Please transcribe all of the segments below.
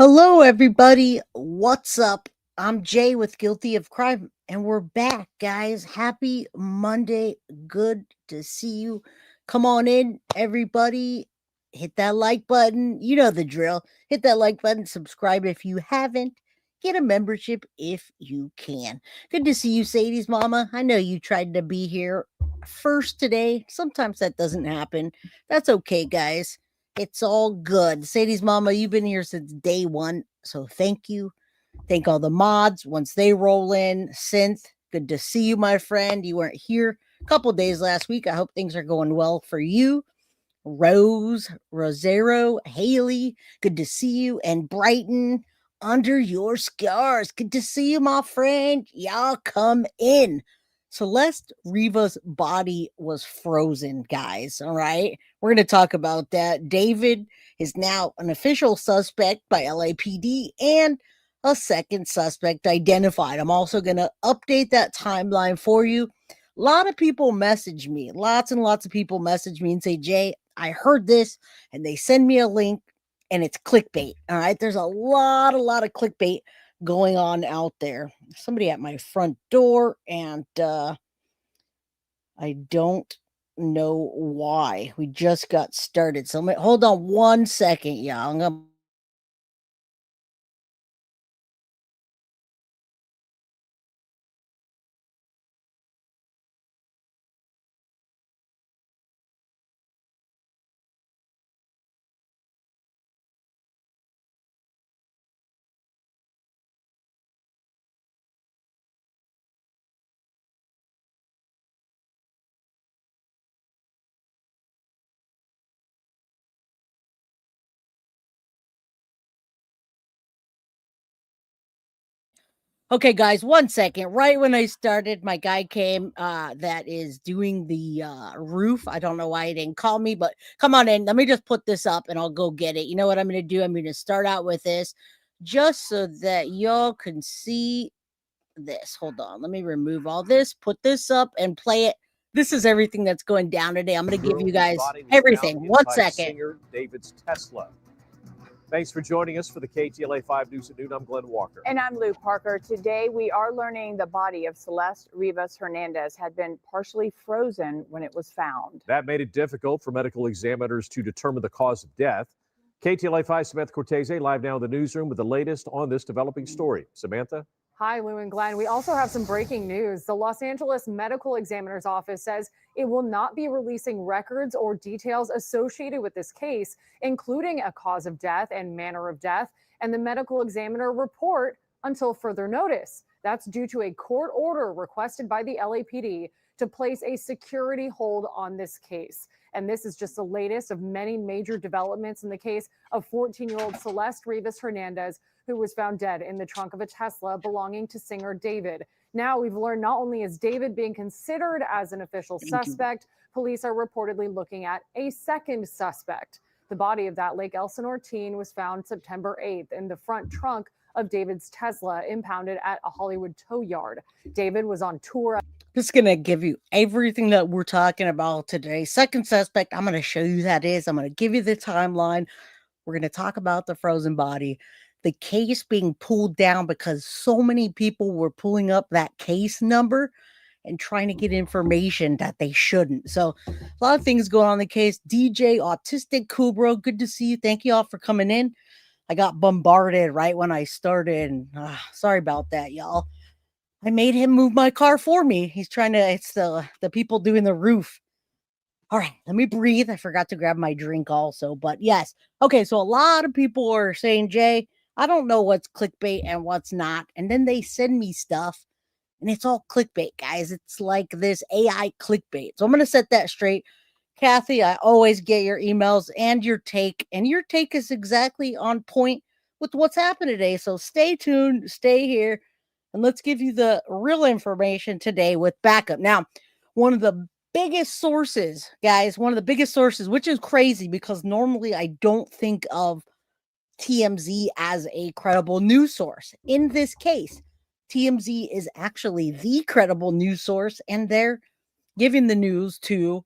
Hello, everybody. What's up? I'm Jay with Guilty of Crime, and we're back, guys. Happy Monday. Good to see you. Come on in, everybody. Hit that like button. You know the drill. Hit that like button. Subscribe if you haven't. Get a membership if you can. Good to see you, Sadie's mama. I know you tried to be here first today. Sometimes that doesn't happen. That's okay, guys. It's all good. Sadie's mama, you've been here since day one. So thank you. Thank all the mods. Once they roll in, Synth, good to see you, my friend. You weren't here a couple days last week. I hope things are going well for you. Rose, Rosero, Haley, good to see you. And Brighton, under your scars. Good to see you, my friend. Y'all come in. Celeste Rivas' body was frozen, guys. All right. We're going to talk about that. David is now an official suspect by LAPD and a second suspect identified. I'm also going to update that timeline for you. A lot of people message me, lots and lots of people message me and say, Jay, I heard this, and they send me a link and it's clickbait. All right. There's a lot of clickbait going on out there. Somebody at my front door, and I don't know why. We just got started. So hold on 1 second, y'all. I'm gonna Okay, guys, 1 second. Right when I started, my guy came that is doing the roof. I don't know why he didn't call me, but come on in. Let me just put this up and I'll go get it. You know what I'm going to do? I'm going to start out with this just so that y'all can see this. Hold on. Let me remove all this, put this up and play it. This is everything that's going down today. I'm going to give you guys everything. 1 second. Singer David's Tesla. Thanks for joining us for the KTLA 5 News at Noon. I'm Glenn Walker. And I'm Lou Parker. Today, we are learning the body of Celeste Rivas Hernandez had been partially frozen when it was found. That made it difficult for medical examiners to determine the cause of death. KTLA 5 Samantha Cortese live now in the newsroom with the latest on this developing story. Samantha? Hi, Lou and Glenn. We also have some breaking news. The Los Angeles Medical Examiner's Office says it will not be releasing records or details associated with this case, including a cause of death and manner of death, and the medical examiner report until further notice. That's due to a court order requested by the LAPD to place a security hold on this case. And this is just the latest of many major developments in the case of 14-year-old Celeste Rivas Hernandez, who was found dead in the trunk of a Tesla belonging to singer David. Now we've learned not only is David being considered as an official suspect, police are reportedly looking at a second suspect. The body of that Lake Elsinore teen was found September 8th in the front trunk of David's Tesla, impounded at a Hollywood tow yard. David was on tour. Just going to give you everything that we're talking about today. Second suspect, I'm going to show you that is. I'm going to give you the timeline. We're going to talk about the frozen body, the case being pulled down because so many people were pulling up that case number and trying to get information that they shouldn't. So a lot of things going on in the case. DJ Autistic Kubro, good to see you. Thank you all for coming in. I got bombarded right when I started. And, sorry about that, y'all. I made him move my car for me. He's trying to, it's the people doing the roof. All right, let me breathe. I forgot to grab my drink also, but yes. Okay, so a lot of people are saying, Jay, I don't know what's clickbait and what's not. And then they send me stuff and it's all clickbait, guys. It's like this AI clickbait. So I'm going to set that straight. Kathy, I always get your emails and your take is exactly on point with what's happened today. So stay tuned, stay here, and let's give you the real information today with backup. Now, one of the biggest sources, guys, which is crazy because normally I don't think of TMZ as a credible news source. In this case, TMZ is actually the credible news source, and they're giving the news to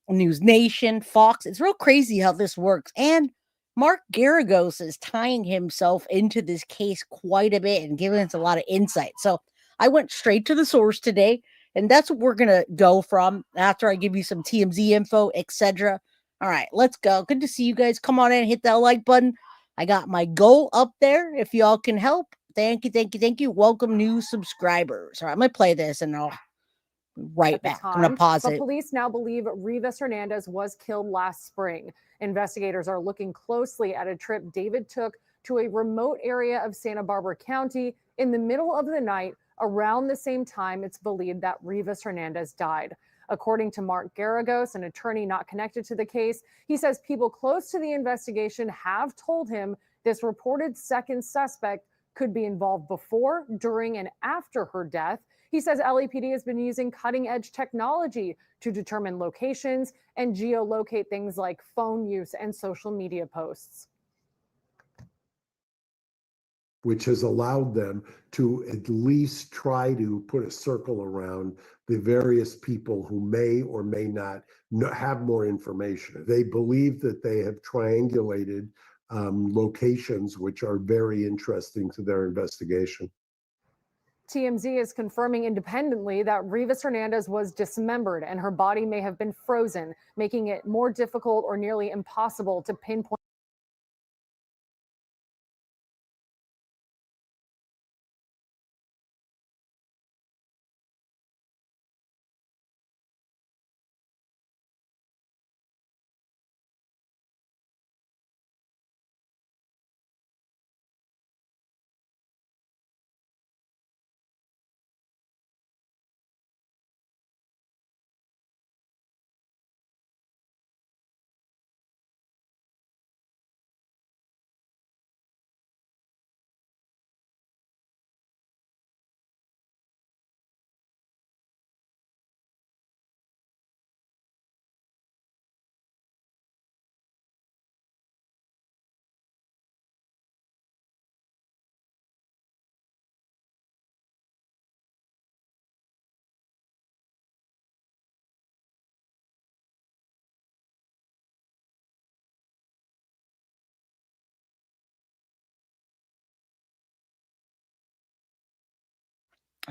News Nation, Fox. It's real crazy how this works. And Mark Garagos is tying himself into this case quite a bit and giving us a lot of insight. So I went straight to the source today, and that's what we're gonna go from after I give you some TMZ info, etc. All right, let's go. Good to see you guys. Come on in, hit that like button. I got my goal up there. If y'all can help, thank you, thank you, thank you. Welcome new subscribers. All right, I'm gonna play this and I'll right At the back. I'm gonna time, pause but it. police now believe Rivas Hernandez was killed last spring. Investigators are looking closely at a trip David took to a remote area of Santa Barbara County in the middle of the night, around the same time it's believed that Rivas Hernandez died. According to Mark Garagos, an attorney not connected to the case, he says people close to the investigation have told him this reported second suspect could be involved before, during, and after her death. He says LAPD has been using cutting edge technology to determine locations and geolocate things like phone use and social media posts, which has allowed them to at least try to put a circle around the various people who may or may not have more information. They believe that they have triangulated locations which are very interesting to their investigation. TMZ is confirming independently that Rivas Hernandez was dismembered and her body may have been frozen, making it more difficult or nearly impossible to pinpoint.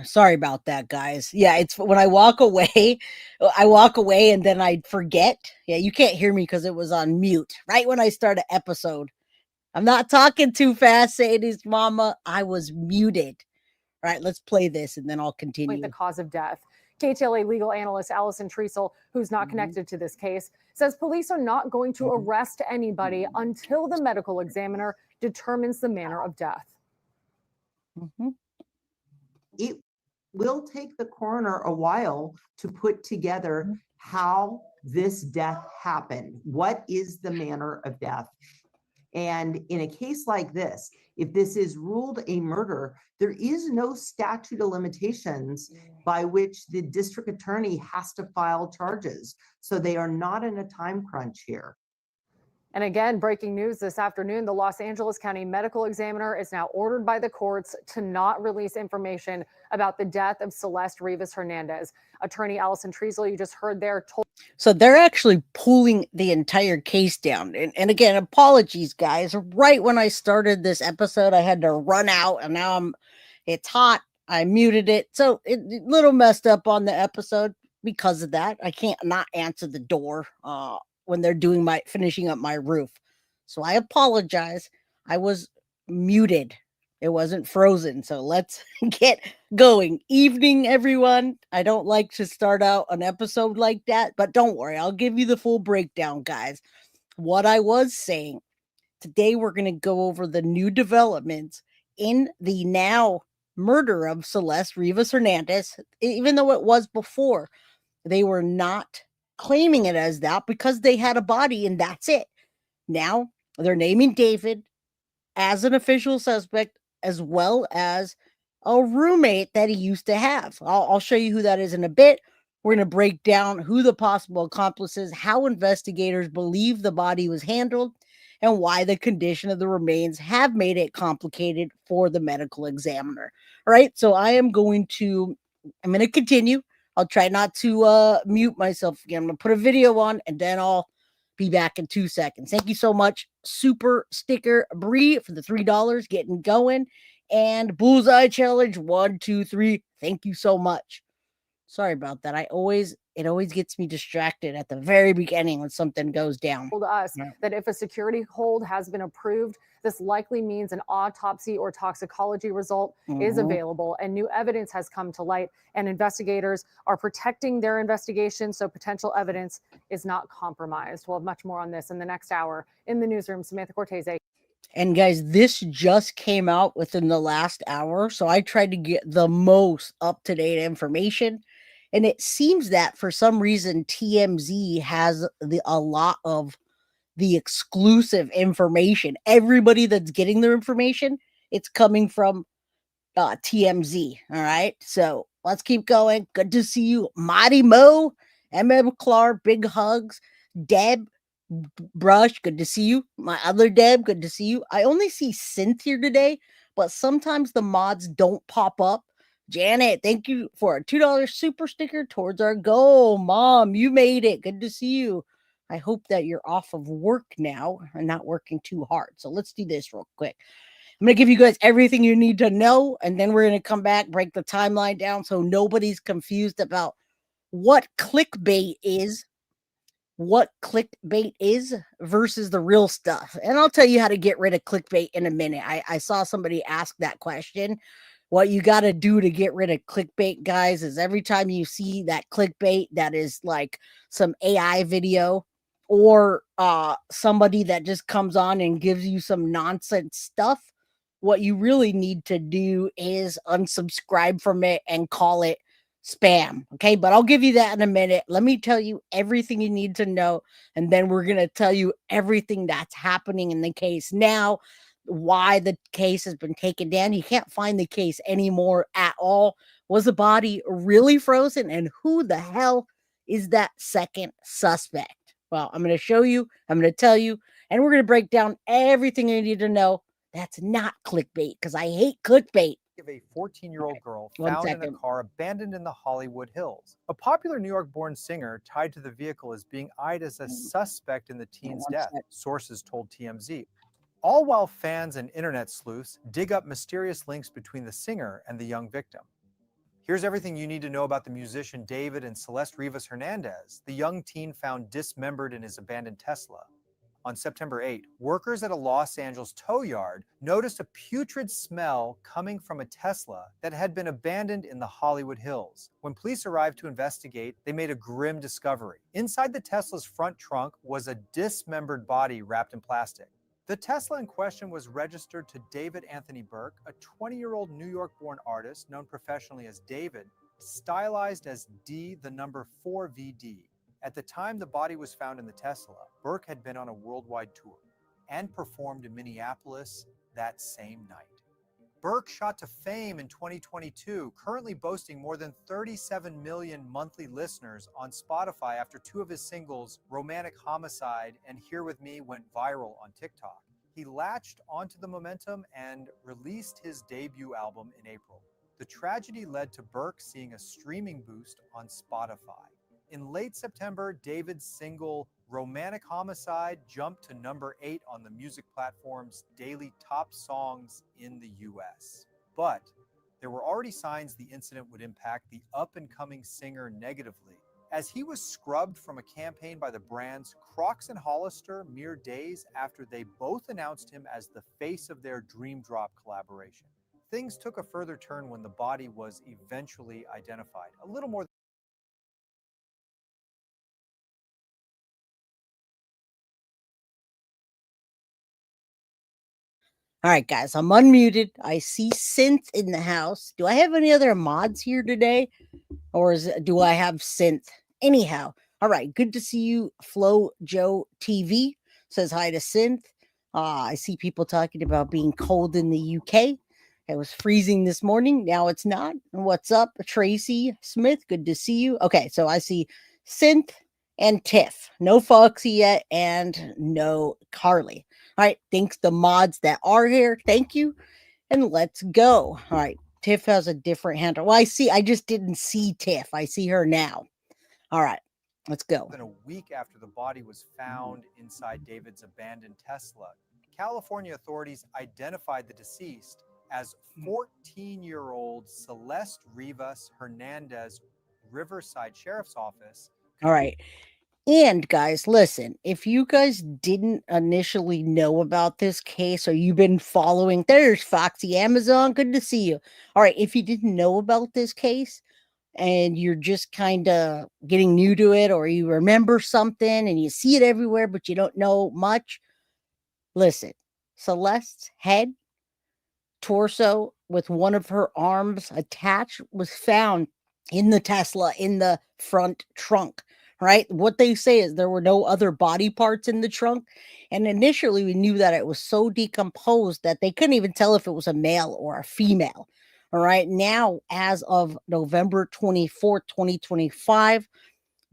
Sorry about that, guys. Yeah, it's when I walk away, I walk away and then I forget. Yeah, you can't hear me because it was on mute right when I start an episode. I'm not talking too fast, Sadie's mama. I was muted. All right, let's play this and then I'll continue. The cause of death. KTLA legal analyst Allison Treasel, who's not connected to this case, says police are not going to arrest anybody until the medical examiner determines the manner of death. It will take the coroner a while to put together how this death happened. What is the manner of death? And in a case like this, if this is ruled a murder, there is no statute of limitations by which the district attorney has to file charges. So they are not in a time crunch here. And again, breaking news this afternoon, the Los Angeles County medical examiner is now ordered by the courts to not release information about the death of Celeste Rivas Hernandez. Attorney Allison Treasel, you just heard there, told. So they're actually pulling the entire case down. And again, apologies, guys. Right when I started this episode, I had to run out and now it's hot. I muted it. So it little messed up on the episode because of that. I can't not answer the door when they're doing finishing up my roof. So I apologize. I was muted. It wasn't frozen. So let's get going. Evening, everyone. I don't like to start out an episode like that, but don't worry. I'll give you the full breakdown, guys. What I was saying, today we're going to go over the new developments in the now murder of Celeste Rivas Hernandez, even though it was before. They were not claiming it as that because they had a body and that's it. Now they're naming David as an official suspect as well as a roommate that he used to have. I'll show you who that is in a bit. We're going to break down who the possible accomplices, how investigators believe the body was handled, and why the condition of the remains have made it complicated for the medical examiner. All right, so I'm going to continue. I'll try not to mute myself again. I'm going to put a video on and then I'll Be back in 2 seconds. Thank you so much, Super Sticker Bree, for the $3 getting going. And Bullseye Challenge 1, 2, 3. Thank you so much. Sorry about that. It always gets me distracted at the very beginning when something goes down. Told us Yeah. that if a security hold has been approved, this likely means an autopsy or toxicology result is Mhm. available, and new evidence has come to light, and investigators are protecting their investigation so potential evidence is not compromised. We'll have much more on this in the next hour. In the newsroom, Samantha Cortese. And guys, this just came out within the last hour, so I tried to get the most up-to-date information. And it seems that for some reason TMZ has a lot of the exclusive information. Everybody that's getting their information, it's coming from TMZ. All right, so let's keep going. Good to see you, Mighty Mo, MM Clark. Big hugs, Deb. Brush, good to see you. My other Deb, good to see you. I only see Synth here today, but sometimes the mods don't pop up. Janet, thank you for a $2 super sticker towards our goal. Mom, you made it. Good to see you. I hope that you're off of work now and not working too hard. So let's do this real quick. I'm going to give you guys everything you need to know, and then we're going to come back, break the timeline down so nobody's confused about what clickbait is versus the real stuff. And I'll tell you how to get rid of clickbait in a minute. I saw somebody ask that question. What you got to do to get rid of clickbait, guys, is every time you see that clickbait that is like some AI video or somebody that just comes on and gives you some nonsense stuff, what you really need to do is unsubscribe from it and call it spam. Okay, but I'll give you that in a minute. Let me tell you everything you need to know, and then we're going to tell you everything that's happening in the case now, why the case has been taken down. You can't find the case anymore at all. Was the body really frozen? And who the hell is that second suspect? Well, I'm going to show you, I'm going to tell you, and we're going to break down everything you need to know. That's not clickbait, because I hate clickbait. Of a 14-year-old girl One found in second. a car abandoned in the Hollywood Hills. A popular New York-born singer tied to the vehicle is being eyed as a suspect in the teen's One death, sec. sources told TMZ. All while fans and internet sleuths dig up mysterious links between the singer and the young victim. Here's everything you need to know about the musician David and Celeste Rivas Hernandez, the young teen found dismembered in his abandoned Tesla. On September 8, workers at a Los Angeles tow yard noticed a putrid smell coming from a Tesla that had been abandoned in the Hollywood Hills. When police arrived to investigate, they made a grim discovery. Inside the Tesla's front trunk was a dismembered body wrapped in plastic. The Tesla in question was registered to David Anthony Burke, a 20-year-old New York-born artist known professionally as David, stylized as D4VD. At the time the body was found in the Tesla, Burke had been on a worldwide tour and performed in Minneapolis that same night. Burke shot to fame in 2022, currently boasting more than 37 million monthly listeners on Spotify after two of his singles, Romantic Homicide and Here With Me, went viral on TikTok. He latched onto the momentum and released his debut album in April. The tragedy led to Burke seeing a streaming boost on Spotify. In late September, David's single Romantic Homicide jumped to number 8 on the music platform's daily top songs in the US. But there were already signs the incident would impact the up-and-coming singer negatively, as he was scrubbed from a campaign by the brands Crocs and Hollister mere days after they both announced him as the face of their Dream Drop collaboration. Things took a further turn when the body was eventually identified, a little more. All right, guys, I'm unmuted. I see Synth in the house. Do I have any other mods here today? Or do I have Synth? Anyhow, all right, good to see you. Flo Joe TV says hi to Synth. I see people talking about being cold in the UK. It was freezing this morning. Now it's not. What's up, Tracy Smith? Good to see you. Okay, so I see Synth and Tiff. No Foxy yet, and no Carly. All right, thanks the mods that are here. Thank you. And let's go. All right. Tiff has a different handle. Well, I just didn't see Tiff. I see her now. All right. Let's go. Than a week after the body was found inside David's abandoned Tesla, California authorities identified the deceased as 14-year-old Celeste Rivas Hernandez, Riverside Sheriff's Office. All right. And guys, listen, if you guys didn't initially know about this case or you've been following, there's Foxy Amazon. Good to see you. All right. If you didn't know about this case and you're just kind of getting new to it, or you remember something and you see it everywhere, but you don't know much, listen, Celeste's head, torso with one of her arms attached was found in the Tesla in the front trunk. Right? What they say is there were no other body parts in the trunk. And initially we knew that it was so decomposed that they couldn't even tell if it was a male or a female. All right. Now, as of November 24th, 2025,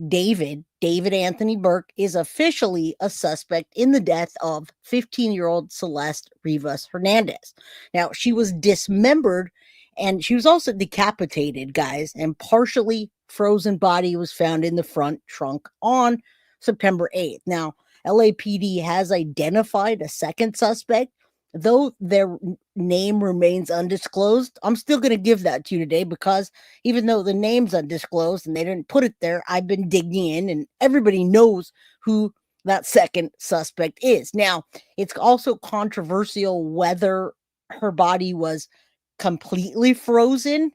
David Anthony Burke is officially a suspect in the death of 15-year-old Celeste Rivas Hernandez. Now, she was dismembered and she was also decapitated, guys, and partially frozen body was found in the front trunk on September 8th. Now, LAPD has identified a second suspect, though their name remains undisclosed. I'm still going to give that to you today because even though the name's undisclosed and they didn't put it there, I've been digging in and everybody knows who that second suspect is. Now, it's also controversial whether her body was completely frozen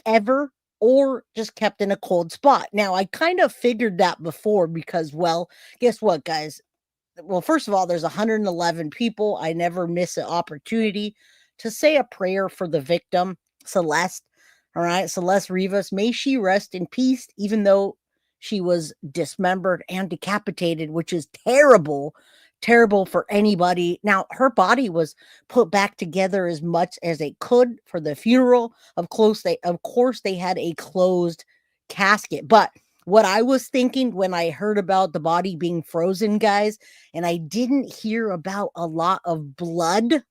ever or just kept in a cold spot. Now, I kind of figured that before because, well, guess what, guys? Well, first of all, there's 111 people. I never miss an opportunity to say a prayer for the victim, Celeste. All right, Celeste Rivas, may she rest in peace, even though she was dismembered and decapitated, which is terrible for anybody. Now, her body was put back together as much as they could for the funeral. Of course, they had a closed casket. But what I was thinking when I heard about the body being frozen, guys, and I didn't hear about a lot of blood,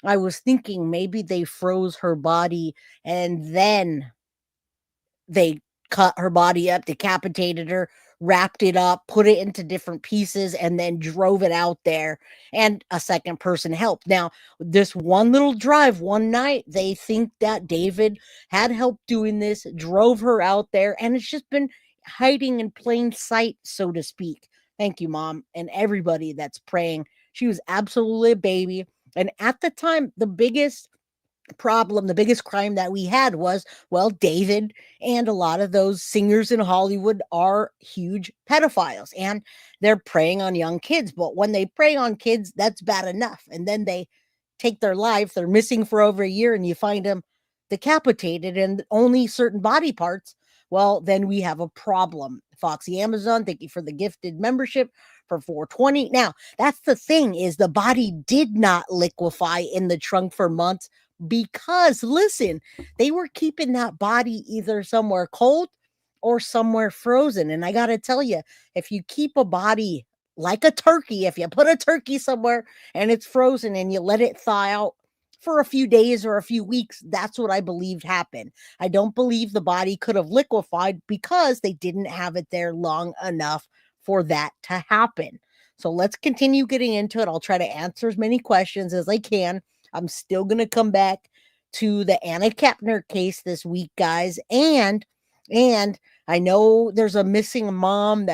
I was thinking maybe they froze her body and then they cut her body up, decapitated her, wrapped it up, put it into different pieces, and then drove it out there. And a second person helped. Now, this one little drive one night, they think that David had help doing this, drove her out there, and it's just been hiding in plain sight, so to speak. Thank you, Mom, and everybody that's praying. She was absolutely a baby. And at the time, the biggest crime that we had was, well, David and a lot of those singers in Hollywood are huge pedophiles and they're preying on young kids. But when they prey on kids, that's bad enough. And then they take their life, they're missing for over a year, and you find them decapitated and only certain body parts. Well, then we have a problem. Foxy Amazon, thank you for the gifted membership for 420. Now, that's the thing, is the body did not liquefy in the trunk for months because, listen, they were keeping that body either somewhere cold or somewhere frozen. And I got to tell you, if you keep a body like a turkey, if you put a turkey somewhere and it's frozen and you let it thaw out for a few days or a few weeks, that's what I believed happened. I don't believe the body could have liquefied because they didn't have it there long enough for that to happen. So let's continue getting into it. I'll try to answer as many questions as I can. I'm still going to come back to the Anna Kepner case this week, guys. And I know there's a missing mom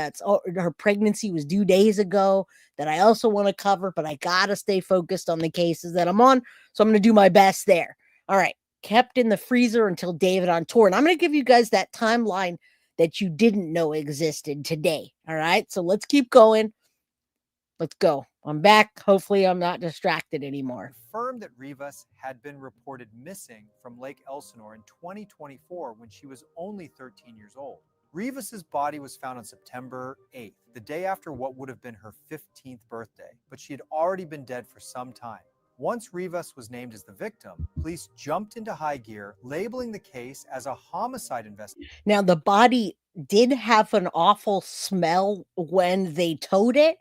her pregnancy was due days ago that I also want to cover, but I got to stay focused on the cases that I'm on. So I'm going to do my best there. All right. Kept in the freezer until David on tour. And I'm going to give you guys that timeline that you didn't know existed today. All right. So let's keep going. Let's go. I'm back. Hopefully I'm not distracted anymore. Confirmed that Rivas had been reported missing from Lake Elsinore in 2024 when she was only 13 years old. Rivas's body was found on September 8th, the day after what would have been her 15th birthday, but she had already been dead for some time. Once Rivas was named as the victim, police jumped into high gear, labeling the case as a homicide investigation. Now, the body did have an awful smell when they towed it,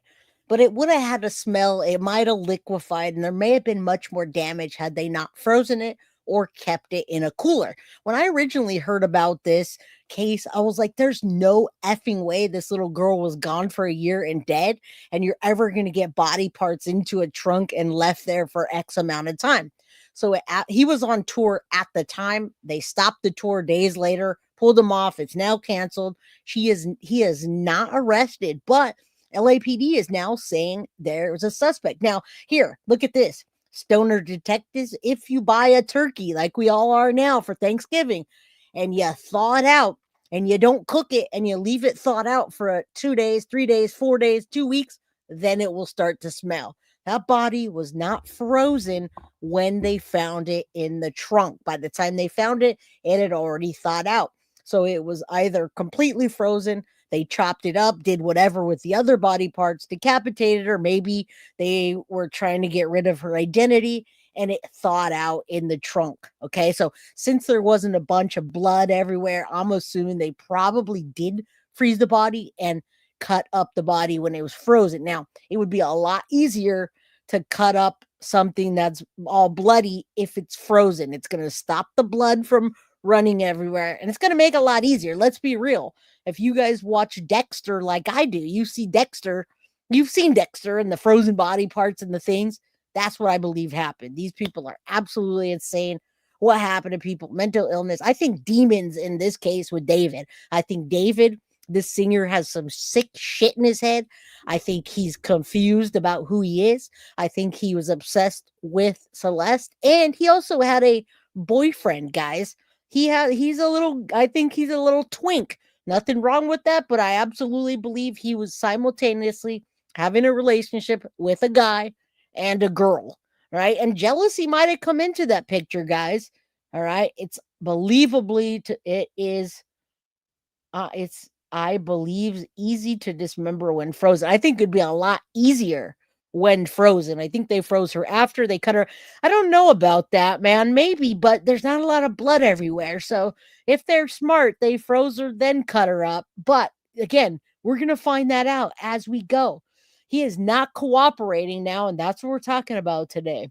but it would have had a smell. It might have liquefied, and there may have been much more damage had they not frozen it or kept it in a cooler. When I originally heard about this case, I was like, there's no effing way this little girl was gone for a year and dead, and you're ever going to get body parts into a trunk and left there for X amount of time. So he was on tour at the time. They stopped the tour days later, pulled him off. It's now canceled. He is not arrested, but LAPD is now saying there's a suspect. Now, here, look at this. Stoner detectives, if you buy a turkey like we all are now for Thanksgiving and you thaw it out and you don't cook it and you leave it thawed out for 2 days, 3 days, 4 days, 2 weeks, then it will start to smell. That body was not frozen when they found it in the trunk. By the time they found it, it had already thawed out. So it was either completely frozen, they chopped it up, did whatever with the other body parts, decapitated her, maybe they were trying to get rid of her identity, and it thawed out in the trunk. Okay, so since there wasn't a bunch of blood everywhere, I'm assuming they probably did freeze the body and cut up the body when it was frozen. Now, it would be a lot easier to cut up something that's all bloody if it's frozen. It's going to stop the blood from running everywhere, and it's going to make it a lot easier. Let's be real. If you guys watch Dexter like I do, you see Dexter, you've seen Dexter and the frozen body parts and the things. That's what I believe happened. These people are absolutely insane. What happened to people? Mental illness. I think demons in this case with David. I think David, this singer, has some sick shit in his head. I think he's confused about who he is. I think he was obsessed with Celeste, and he also had a boyfriend, guys. He's a little, I think he's a little twink. Nothing wrong with that, but I absolutely believe he was simultaneously having a relationship with a guy and a girl, right? And jealousy might have come into that picture, guys. All right, it's believably it's I believe easy to dismember when frozen. I think it'd be a lot easier when frozen. I think they froze her after they cut her. I don't know about that, man. Maybe, but there's not a lot of blood everywhere. So if they're smart, they froze her, then cut her up. But again, we're going to find that out as we go. He is not cooperating now, and that's what we're talking about today.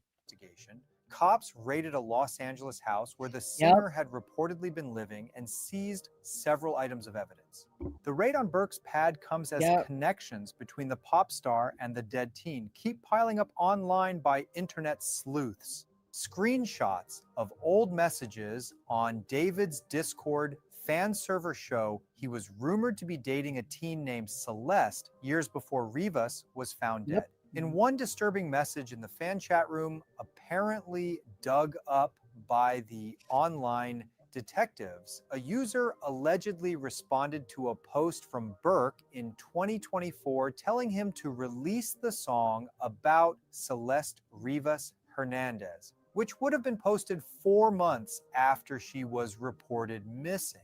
Cops raided a Los Angeles house where the singer had reportedly been living and seized several items of evidence. The raid on Burke's pad comes as connections between the pop star and the dead teen keep piling up online by internet sleuths. Screenshots of old messages on David's Discord fan server show he was rumored to be dating a teen named Celeste years before Rivas was found dead. In one disturbing message in the fan chat room, apparently dug up by the online detectives, a user allegedly responded to a post from Burke in 2024 telling him to release the song about Celeste Rivas Hernandez, which would have been posted 4 months after she was reported missing.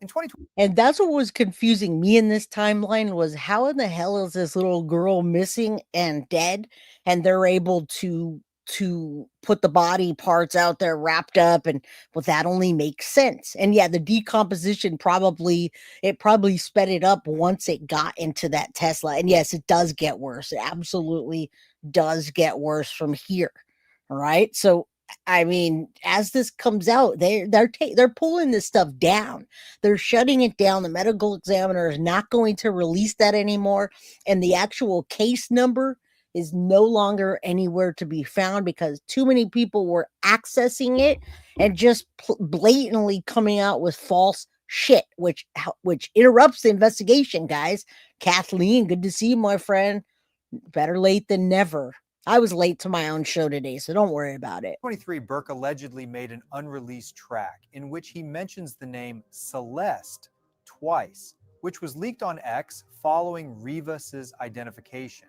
In 2020, and that's what was confusing me in this timeline was how in the hell is this little girl missing and dead, and they're able to put the body parts out there wrapped up, and well, that only makes sense. And yeah, the decomposition probably sped it up once it got into that Tesla. And yes, it does get worse. It absolutely does get worse from here. All right. So I mean, as this comes out, they're pulling this stuff down. They're shutting it down. The medical examiner is not going to release that anymore, and the actual case number is no longer anywhere to be found because too many people were accessing it and just blatantly coming out with false shit, which interrupts the investigation. Guys, Kathleen, good to see you, my friend. Better late than never. I was late to my own show today, so don't worry about it. 23, Burke allegedly made an unreleased track in which he mentions the name Celeste twice, which was leaked on X following Rivas's identification.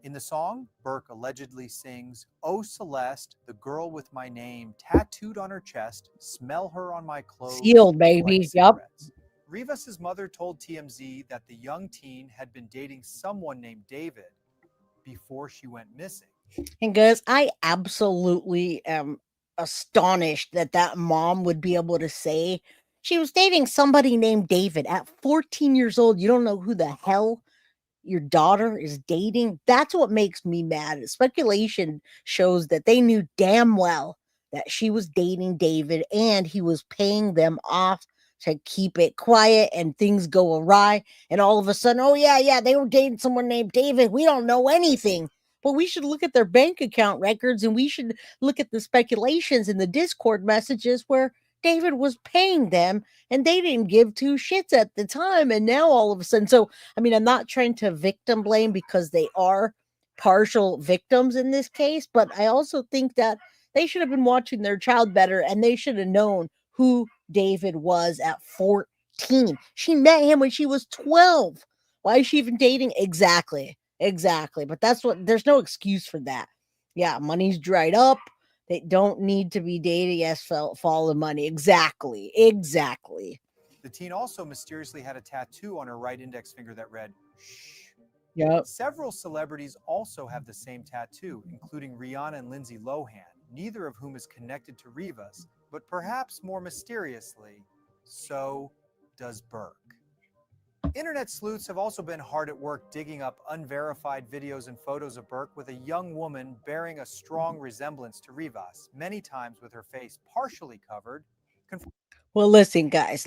In the song, Burke allegedly sings, "Oh Celeste, the girl with my name tattooed on her chest, smell her on my clothes." Sealed, baby. Yep. Rivas's mother told TMZ that the young teen had been dating someone named David before she went missing. And guys, I absolutely am astonished that mom would be able to say she was dating somebody named David at 14 years old. You don't know who the hell your daughter is dating. That's what makes me mad. Speculation shows that they knew damn well that she was dating David and he was paying them off to keep it quiet and things go awry. And all of a sudden, oh, yeah, they were dating someone named David. We don't know anything. But we should look at their bank account records and we should look at the speculations in the Discord messages where David was paying them and they didn't give two shits at the time. And now all of a sudden, so, I mean, I'm not trying to victim blame because they are partial victims in this case, but I also think that they should have been watching their child better and they should have known who David was at 14. She met him when she was 12. Why is she even dating? Exactly. But there's no excuse for that. Yeah, money's dried up. They don't need to be dating. Yes, follow the money. Exactly. The teen also mysteriously had a tattoo on her right index finger that read, "Shh." Yep. Several celebrities also have the same tattoo, including Rihanna and Lindsay Lohan, neither of whom is connected to Rivas, but perhaps more mysteriously, so does Burke. Internet sleuths have also been hard at work digging up unverified videos and photos of Burke with a young woman bearing a strong resemblance to Rivas, many times with her face partially covered. Well, listen, guys,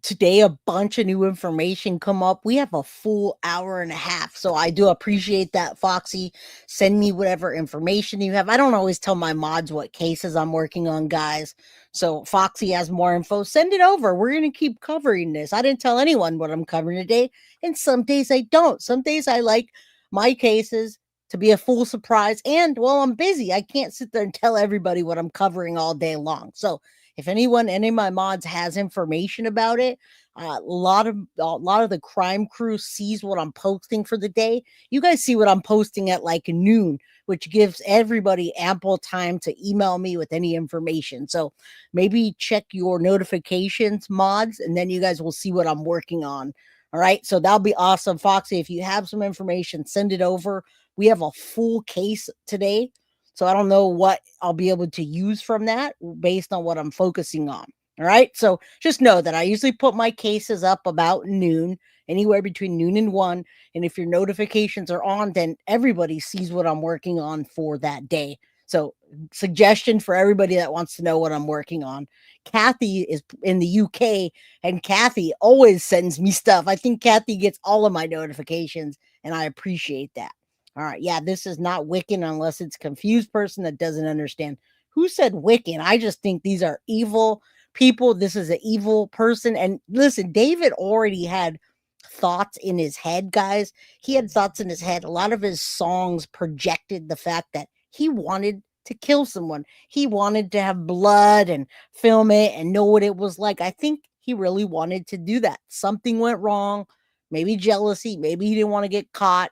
today a bunch of new information come up. We have a full hour and a half. So I do appreciate that, Foxy. Send me whatever information you have. I don't always tell my mods what cases I'm working on, guys. So Foxy has more info. Send it over. We're going to keep covering this. I didn't tell anyone what I'm covering today. And some days I don't. Some days I like my cases to be a full surprise. And while I'm busy, I can't sit there and tell everybody what I'm covering all day long. So if any of my mods has information about it, a lot of the crime crew sees what I'm posting for the day. You guys see what I'm posting at like noon, which gives everybody ample time to email me with any information. So maybe check your notifications, mods, and then you guys will see what I'm working on. All right. So that'll be awesome. Foxy, if you have some information, send it over. We have a full case today. So I don't know what I'll be able to use from that based on what I'm focusing on. All right. So just know that I usually put my cases up about noon, anywhere between noon and 1. And if your notifications are on, then everybody sees what I'm working on for that day. So suggestion for everybody that wants to know what I'm working on. Kathy is in the UK and Kathy always sends me stuff. I think Kathy gets all of my notifications and I appreciate that. All right. Yeah, this is not Wiccan unless it's a confused person that doesn't understand. Who said Wiccan? I just think these are evil people. This is an evil person. And listen, David already had thoughts in his head, guys. He had thoughts in his head. A lot of his songs projected the fact that he wanted to kill someone. He wanted to have blood and film it and know what it was like. I think he really wanted to do that. Something went wrong. Maybe jealousy. Maybe he didn't want to get caught.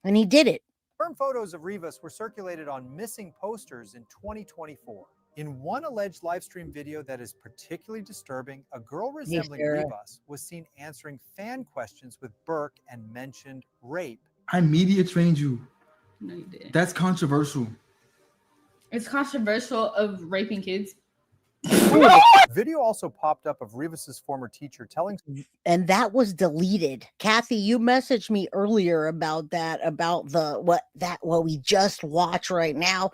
And he did it. Confirmed photos of Rivas were circulated on missing posters in 2024. In one alleged live stream video that is particularly disturbing, a girl resembling Rivas was seen answering fan questions with Burke and mentioned rape. I media trained you. No, you didn't. That's controversial. It's controversial of raping kids. Video also popped up of Rivas's former teacher telling, and that was deleted. Kathy, you messaged me earlier about that, about what we just watched right now.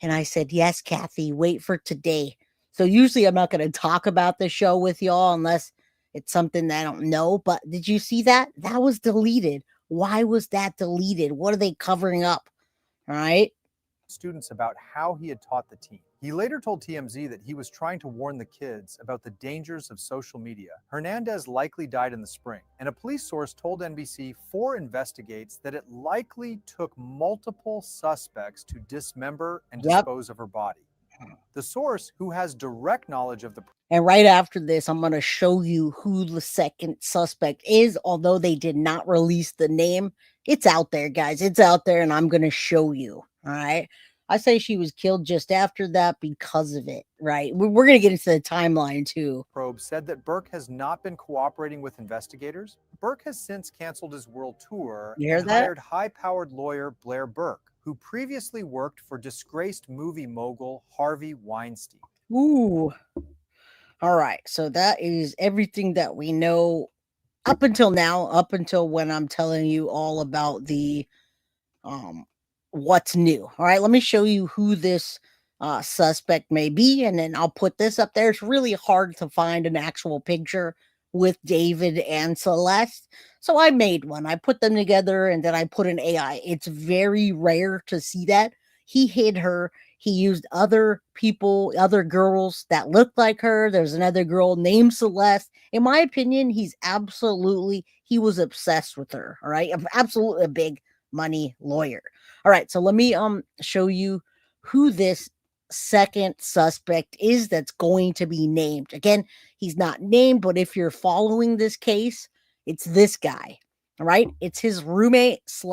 And I said, yes, Kathy, wait for today. So usually I'm not going to talk about the show with y'all unless it's something that I don't know. But did you see that? That was deleted. Why was that deleted? What are they covering up? All right. Students about how he had taught the teen. He later told TMZ that he was trying to warn the kids about the dangers of social media. Hernandez likely died in the spring, and a police source told NBC 4 investigates that it likely took multiple suspects to dismember and dispose of her body. The source, who has direct knowledge of the... And right after this, I'm going to show you who the second suspect is, although they did not release the name. It's out there, guys. It's out there, and I'm going to show you. All right. I say she was killed just after that because of it, right? We're going to get into the timeline too. Probe said that Burke has not been cooperating with investigators. Burke has since canceled his world tour and hired high-powered lawyer Blair Burke, who previously worked for disgraced movie mogul Harvey Weinstein. Ooh. All right. So that is everything that we know up until now, up until when I'm telling you all about the what's new. All right, let me show you who this suspect may be. And then I'll put this up there. It's really hard to find an actual picture with David and Celeste. So I made one. I put them together and then I put an AI. It's very rare to see that. He hid her. He used other people, other girls that looked like her. There's another girl named Celeste. In my opinion, he was obsessed with her. All right. Absolutely a big money lawyer. All right. So let me show you who this second suspect is that's going to be named. Again, he's not named, but if you're following this case, it's this guy. All right. It's his roommate /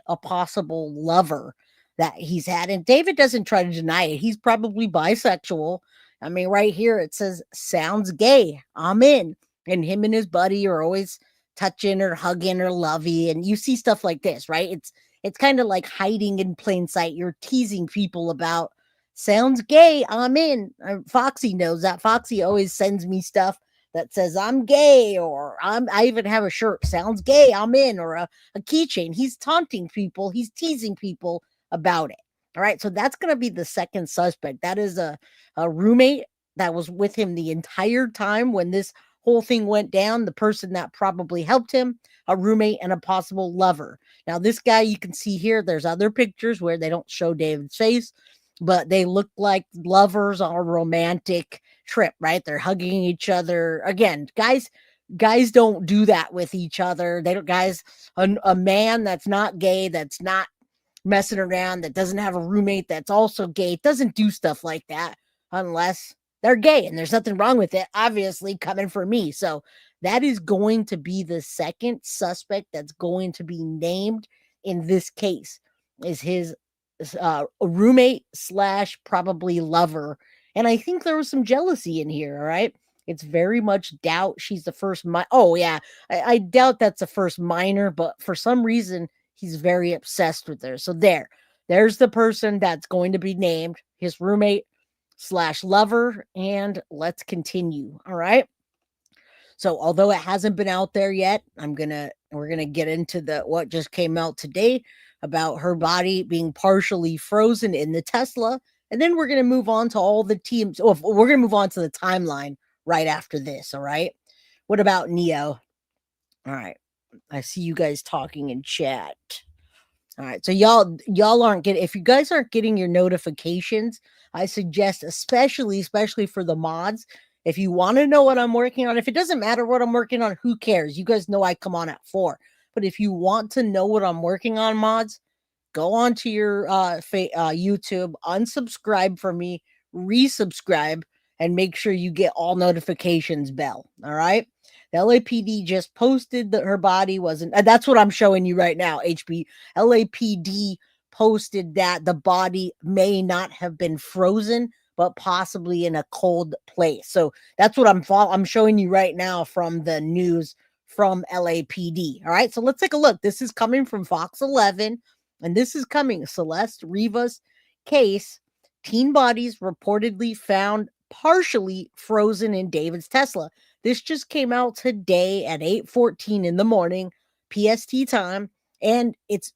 a possible lover that he's had. And David doesn't try to deny it. He's probably bisexual. I mean, right here it says, sounds gay. I'm in. And him and his buddy are always touching or hugging or lovey. And you see stuff like this, right? It's kind of like hiding in plain sight. You're teasing people about, sounds gay. I'm in. Foxy knows that. Foxy always sends me stuff that says I'm gay, or I even have a shirt, sounds gay, I'm in, or a keychain. He's taunting people. He's teasing people about it. All right. So that's going to be the second suspect. That is a roommate that was with him the entire time when this whole thing went down. The person that probably helped him, a roommate, and a possible lover. Now, this guy you can see here, there's other pictures where they don't show David's face, but they look like lovers on a romantic trip, right? They're hugging each other. Again, guys don't do that with each other. They don't, a man that's not gay, that's not messing around, that doesn't have a roommate that's also gay, doesn't do stuff like that unless they're gay, and there's nothing wrong with it, obviously, coming from me. So that is going to be the second suspect that's going to be named in this case, is his roommate / probably lover. And I think there was some jealousy in here. All right. It's very much doubt she's the first. Oh, yeah. I doubt that's the first minor, but for some reason, he's very obsessed with her. So there's the person that's going to be named, his roommate / lover. And let's continue. All right. So although it hasn't been out there yet, we're gonna get into what just came out today about her body being partially frozen in the Tesla. And then we're going to move on to all the teams. Oh, we're going to move on to the timeline right after this. All right. What about Neo? All right. I see you guys talking in chat. All right. So y'all aren't getting, if you guys aren't getting your notifications, I suggest, especially for the mods, if you want to know what I'm working on, if it doesn't matter what I'm working on, who cares? You guys know I come on at 4. But if you want to know what I'm working on, mods, go on to your YouTube, unsubscribe for me, resubscribe, and make sure you get all notifications bell. All right. The LAPD just posted that her body wasn't. That's what I'm showing you right now. LAPD posted that the body may not have been frozen, but possibly in a cold place. So that's what I'm showing you right now from the news from LAPD. All right, so let's take a look. This is coming from Fox 11, and this is coming. Celeste Rivas case, teen bodies reportedly found partially frozen in David's Tesla. This just came out today at 8:14 in the morning, PST time, and it's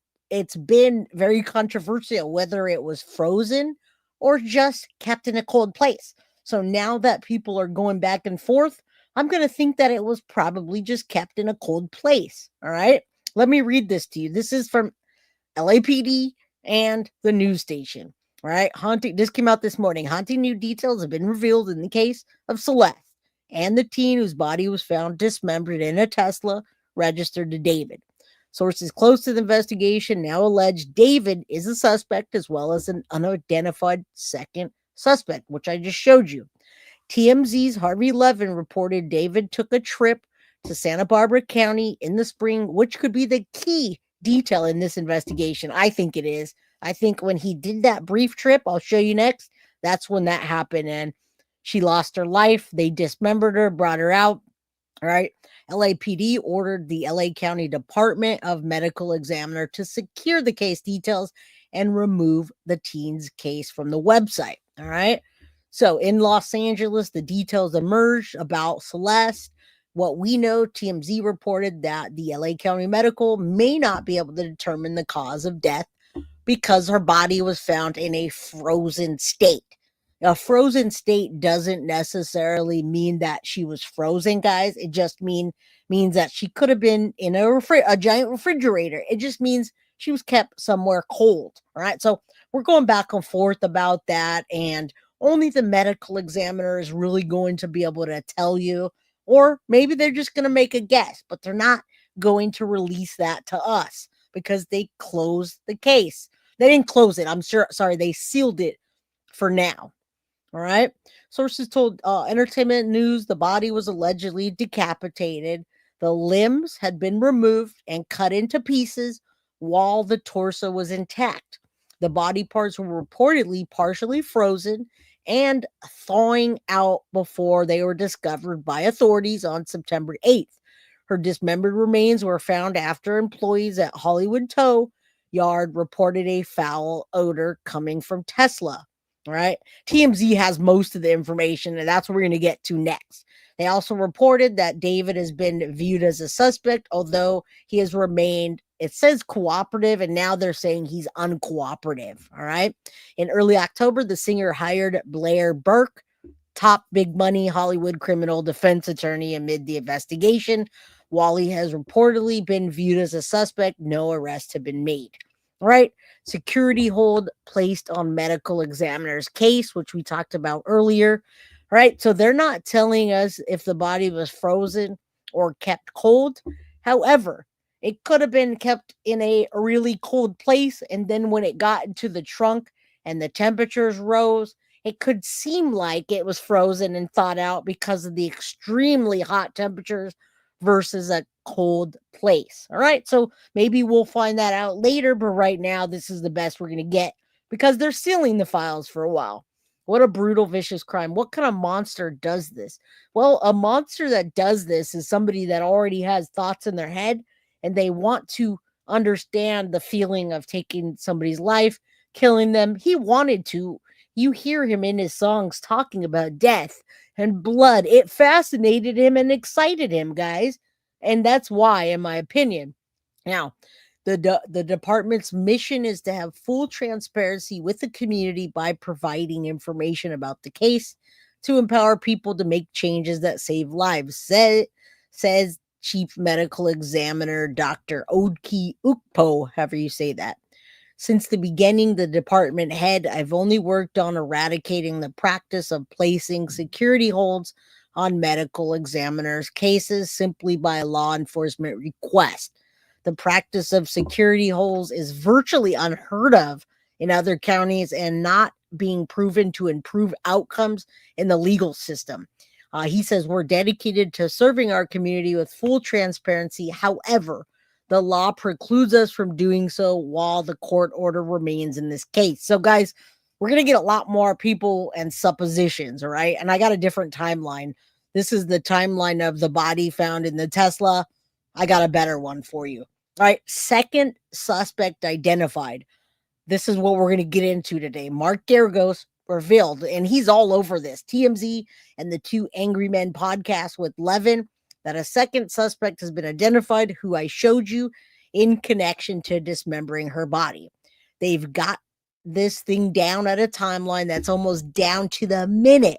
been very controversial whether it was frozen or just kept in a cold place. So now that people are going back and forth, I'm going to think that it was probably just kept in a cold place. All right. Let me read this to you. This is from LAPD and the news station. All right. This came out this morning. Haunting new details have been revealed in the case of Celeste and the teen whose body was found dismembered in a Tesla registered to David. Sources close to the investigation now allege David is a suspect, as well as an unidentified second suspect, which I just showed you. TMZ's Harvey Levin reported David took a trip to Santa Barbara County in the spring, which could be the key detail in this investigation. I think it is. I think when he did that brief trip, I'll show you next, that's when that happened. And she lost her life. They dismembered her, brought her out. All right. LAPD ordered the LA County Department of Medical Examiner to secure the case details and remove the teen's case from the website. All right. So in Los Angeles, the details emerged about Celeste. What we know, TMZ reported that the LA County Medical may not be able to determine the cause of death because her body was found in a frozen state. A frozen state doesn't necessarily mean that she was frozen, guys. It just means that she could have been in a giant refrigerator. It just means she was kept somewhere cold. All right. So we're going back and forth about that, and only the medical examiner is really going to be able to tell you, or maybe they're just going to make a guess, but they're not going to release that to us because they closed the case. They didn't close it. Sorry, they sealed it for now. All right. Sources told Entertainment News the body was allegedly decapitated. The limbs had been removed and cut into pieces while the torso was intact. The body parts were reportedly partially frozen and thawing out before they were discovered by authorities on September 8th. Her dismembered remains were found after employees at Hollywood Tow Yard reported a foul odor coming from Tesla. All right. TMZ has most of the information, and that's what we're going to get to next. They also reported that David has been viewed as a suspect, although he has remained, it says cooperative, and now they're saying he's uncooperative. All right. In early October, the singer hired Blair Burke, top big money Hollywood criminal defense attorney, amid the investigation. While he has reportedly been viewed as a suspect, no arrests have been made. All right. Security hold placed on medical examiner's case, which we talked about earlier. All right. So they're not telling us if the body was frozen or kept cold. However, it could have been kept in a really cold place. And then when it got into the trunk and the temperatures rose, it could seem like it was frozen and thawed out because of the extremely hot temperatures versus a cold place. All right. So maybe we'll find that out later, but right now this is the best we're going to get because they're sealing the files for a while. What a brutal, vicious crime. What kind of monster does this? Well, a monster that does this is somebody that already has thoughts in their head and they want to understand the feeling of taking somebody's life, killing them. He wanted to. You hear him in his songs talking about death and blood. It fascinated him and excited him, guys. And that's why, in my opinion. Now, the department's mission is to have full transparency with the community by providing information about the case to empower people to make changes that save lives, says Chief Medical Examiner Dr. Odki Ukpo, however you say that. Since the beginning, the department head, I've only worked on eradicating the practice of placing security holds on medical examiners' cases simply by law enforcement request. The practice of security holds is virtually unheard of in other counties and not being proven to improve outcomes in the legal system. He says we're dedicated to serving our community with full transparency. However, the law precludes us from doing so while the court order remains in this case. So, guys, we're going to get a lot more people and suppositions, all right? And I got a different timeline. This is the timeline of the body found in the Tesla. I got a better one for you. All right, second suspect identified. This is what we're going to get into today. Mark Geragos revealed, and he's all over this, TMZ and the Two Angry Men podcast with Levin, that a second suspect has been identified who I showed you in connection to dismembering her body. They've got this thing down at a timeline that's almost down to the minute,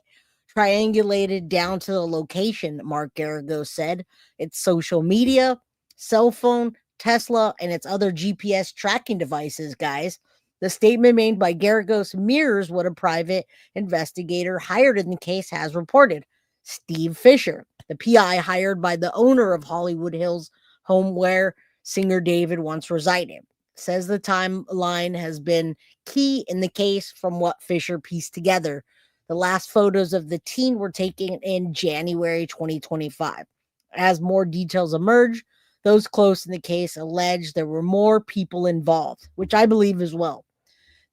triangulated down to the location, Mark Geragos said. It's social media, cell phone, Tesla, and its other GPS tracking devices, guys. The statement made by Geragos mirrors what a private investigator hired in the case has reported. Steve Fisher, the PI hired by the owner of Hollywood Hills home where singer David once resided, says the timeline has been key in the case from what Fisher pieced together. The last photos of the teen were taken in January 2025. As more details emerge, those close in the case allege there were more people involved, which I believe as well.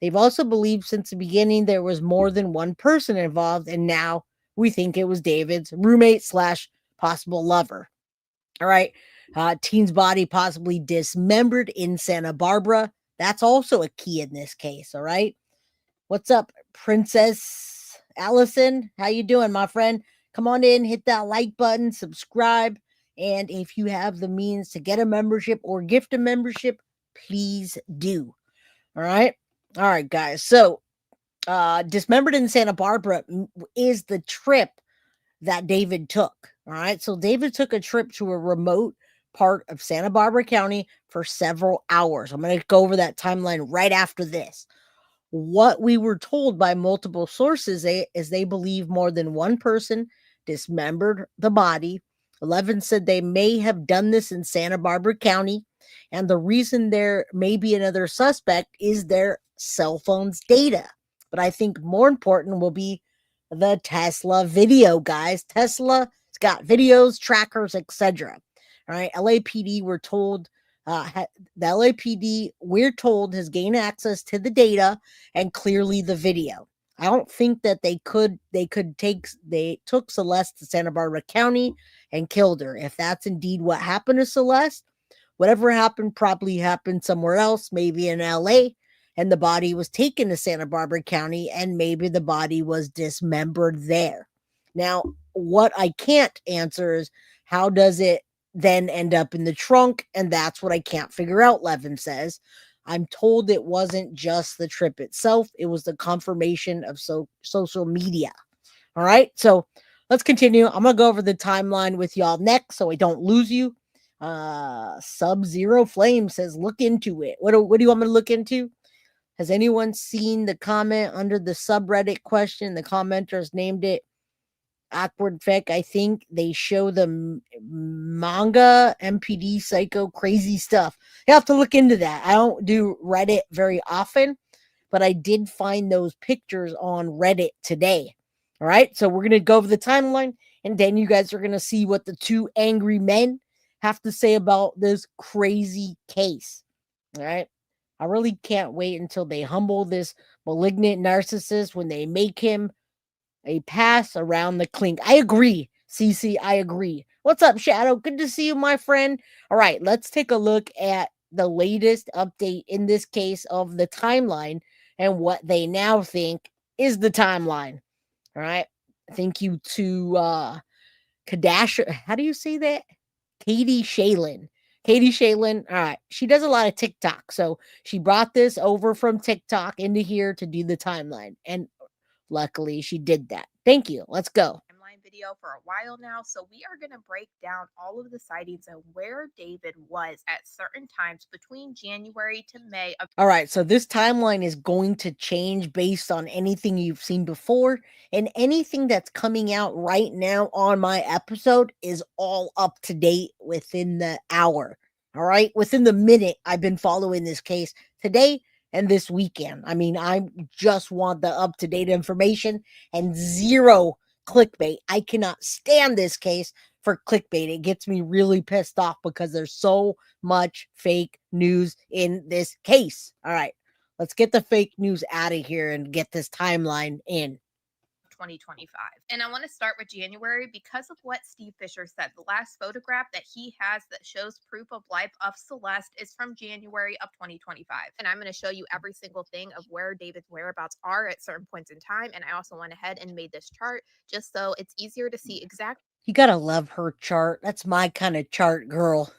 They've also believed since the beginning there was more than one person involved, and now we think it was David's roommate / possible lover. All right. Teen's body possibly dismembered in Santa Barbara. That's also a key in this case. All right. What's up, Princess Allison? How you doing, my friend? Come on in, hit that like button, subscribe. And if you have the means to get a membership or gift a membership, please do. All right. All right, guys. So Dismembered in Santa Barbara is the trip that David took. All right. So David took a trip to a remote part of Santa Barbara County for several hours. I'm going to go over that timeline right after this. What we were told by multiple sources is they believe more than one person dismembered the body. 11 said they may have done this in Santa Barbara County. And the reason there may be another suspect is their cell phone's data. But I think more important will be the Tesla video, guys. Tesla's got videos, trackers, etc. All right. LAPD, we're told, the LAPD, we're told, has gained access to the data and clearly the video. I don't think that they took Celeste to Santa Barbara County and killed her. If that's indeed what happened to Celeste, whatever happened probably happened somewhere else, maybe in LA, and the body was taken to Santa Barbara County, and maybe the body was dismembered there. Now, what I can't answer is how does it then end up in the trunk? And that's what I can't figure out, Levin says. I'm told it wasn't just the trip itself. It was the confirmation of social media. All right. So let's continue. I'm going to go over the timeline with y'all next so I don't lose you. Sub-Zero Flame says, look into it. What do you want me to look into? Has anyone seen the comment under the subreddit question? The commenters named it Awkward Feck. I think they show the manga MPD psycho crazy stuff. You have to look into that. I don't do Reddit very often, but I did find those pictures on Reddit today. All right. So we're going to go over the timeline, and then you guys are going to see what the two angry men have to say about this crazy case. All right. I really can't wait until they humble this malignant narcissist when they make him a pass around the clink. I agree, CC. I agree. What's up, Shadow? Good to see you, my friend. All right, let's take a look at the latest update in this case of the timeline and what they now think is the timeline. All right. Thank you to Kadash. How do you say that? Katie Shaylin. Katie Shaylin. All right. She does a lot of TikTok. So she brought this over from TikTok into here to do the timeline. And luckily she did that. Thank you. Let's go. Video for a while now, so we are going to break down all of the sightings and where David was at certain times between January to May of. All right, so this timeline is going to change based on anything you've seen before, and anything that's coming out right now on my episode is all up to date within the hour. All right, within the minute I've been following this case today and this weekend. I mean, I just want the up-to-date information and zero clickbait. I cannot stand this case for clickbait. It gets me really pissed off because there's so much fake news in this case. All right, let's get the fake news out of here and get this timeline in. 2025. And I want to start with January because of what Steve Fisher said. The last photograph that he has that shows proof of life of Celeste is from January of 2025. And I'm going to show you every single thing of where David's whereabouts are at certain points in time. And I also went ahead and made this chart just so it's easier to see exactly. You got to love her chart. That's my kind of chart, girl.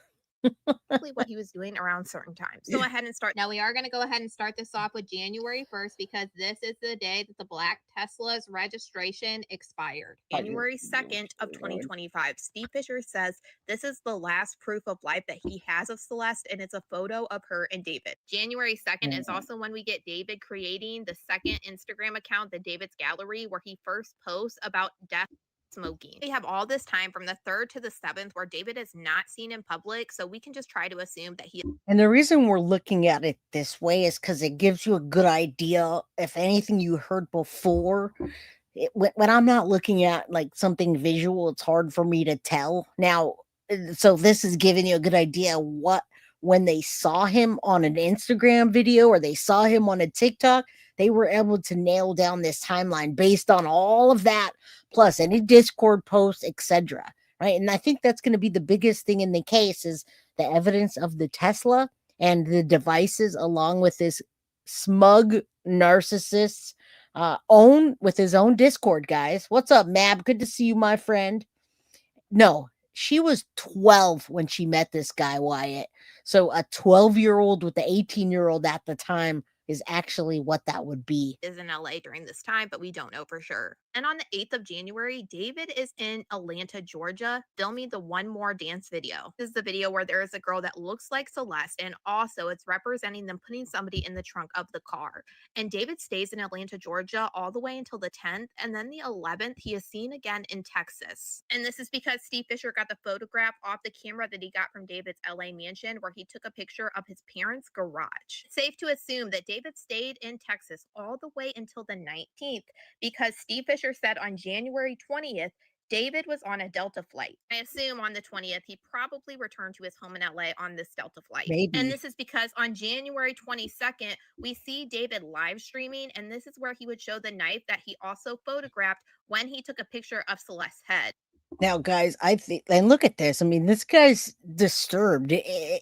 What he was doing around certain times. So ahead and start. Now we are going to go ahead and start this off with January 1st because this is the day that the black Tesla's registration expired. January 2nd of 2025. Steve Fisher says this is the last proof of life that he has of Celeste, and it's a photo of her and David. January 2nd is also when we get David creating the second Instagram account, the David's Gallery, where he first posts about death smoking. We have all this time from the 3rd to the 7th where David is not seen in public, so we can just try to assume that he. And the reason we're looking at it this way is because it gives you a good idea. If anything you heard before, when I'm not looking at like something visual, it's hard for me to tell. Now, so this is giving you a good idea what when they saw him on an Instagram video or they saw him on a TikTok, they were able to nail down this timeline based on all of that, plus any Discord posts, etc. Right. And I think that's going to be the biggest thing in the case is the evidence of the Tesla and the along with this smug narcissist's own with his own Discord, guys. What's up, Mab? Good to see you, my friend. No, she was 12 when she met this guy, Wyatt. So a 12-year-old with the 18-year-old at the time is actually what that would be. Is in LA during this time, but we don't know for sure. And on the 8th of January, David is in Atlanta, Georgia, filming the One More Dance video. This is the video where there is a girl that looks like Celeste, and also it's representing them putting somebody in the trunk of the car. And David stays in Atlanta, Georgia all the way until the 10th, and then the 11th, he is seen again in Texas. And this is because Steve Fisher got the photograph off the camera that he got from David's LA mansion, where he took a picture of his parents' garage. Safe to assume that David stayed in Texas all the way until the 19th, because Steve Fisher said on January 20th, David was on a Delta flight. I assume on the 20th, he probably returned to his home in LA on this Delta flight. Maybe. And this is because on January 22nd, we see David live streaming, and this is where he would show the knife that he also photographed when he took a picture of Celeste's head. Now, guys, I think, and look at this. I mean, this guy's disturbed.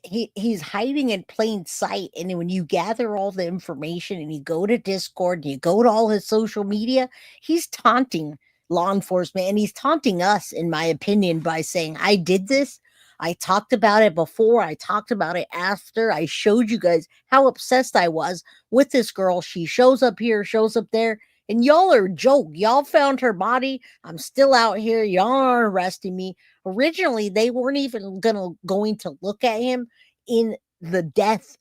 He's hiding in plain sight. And when you gather all the information and you go to Discord and you go to all his social media, he's taunting law enforcement, and he's taunting us, in my opinion, by saying, I did this. I talked about it before. I talked about it after. I showed you guys how obsessed I was with this girl. She shows up here, shows up there. And y'all are a joke. Y'all found her body. I'm still out here. Y'all are arresting me. Originally, they weren't even going to look at him in the death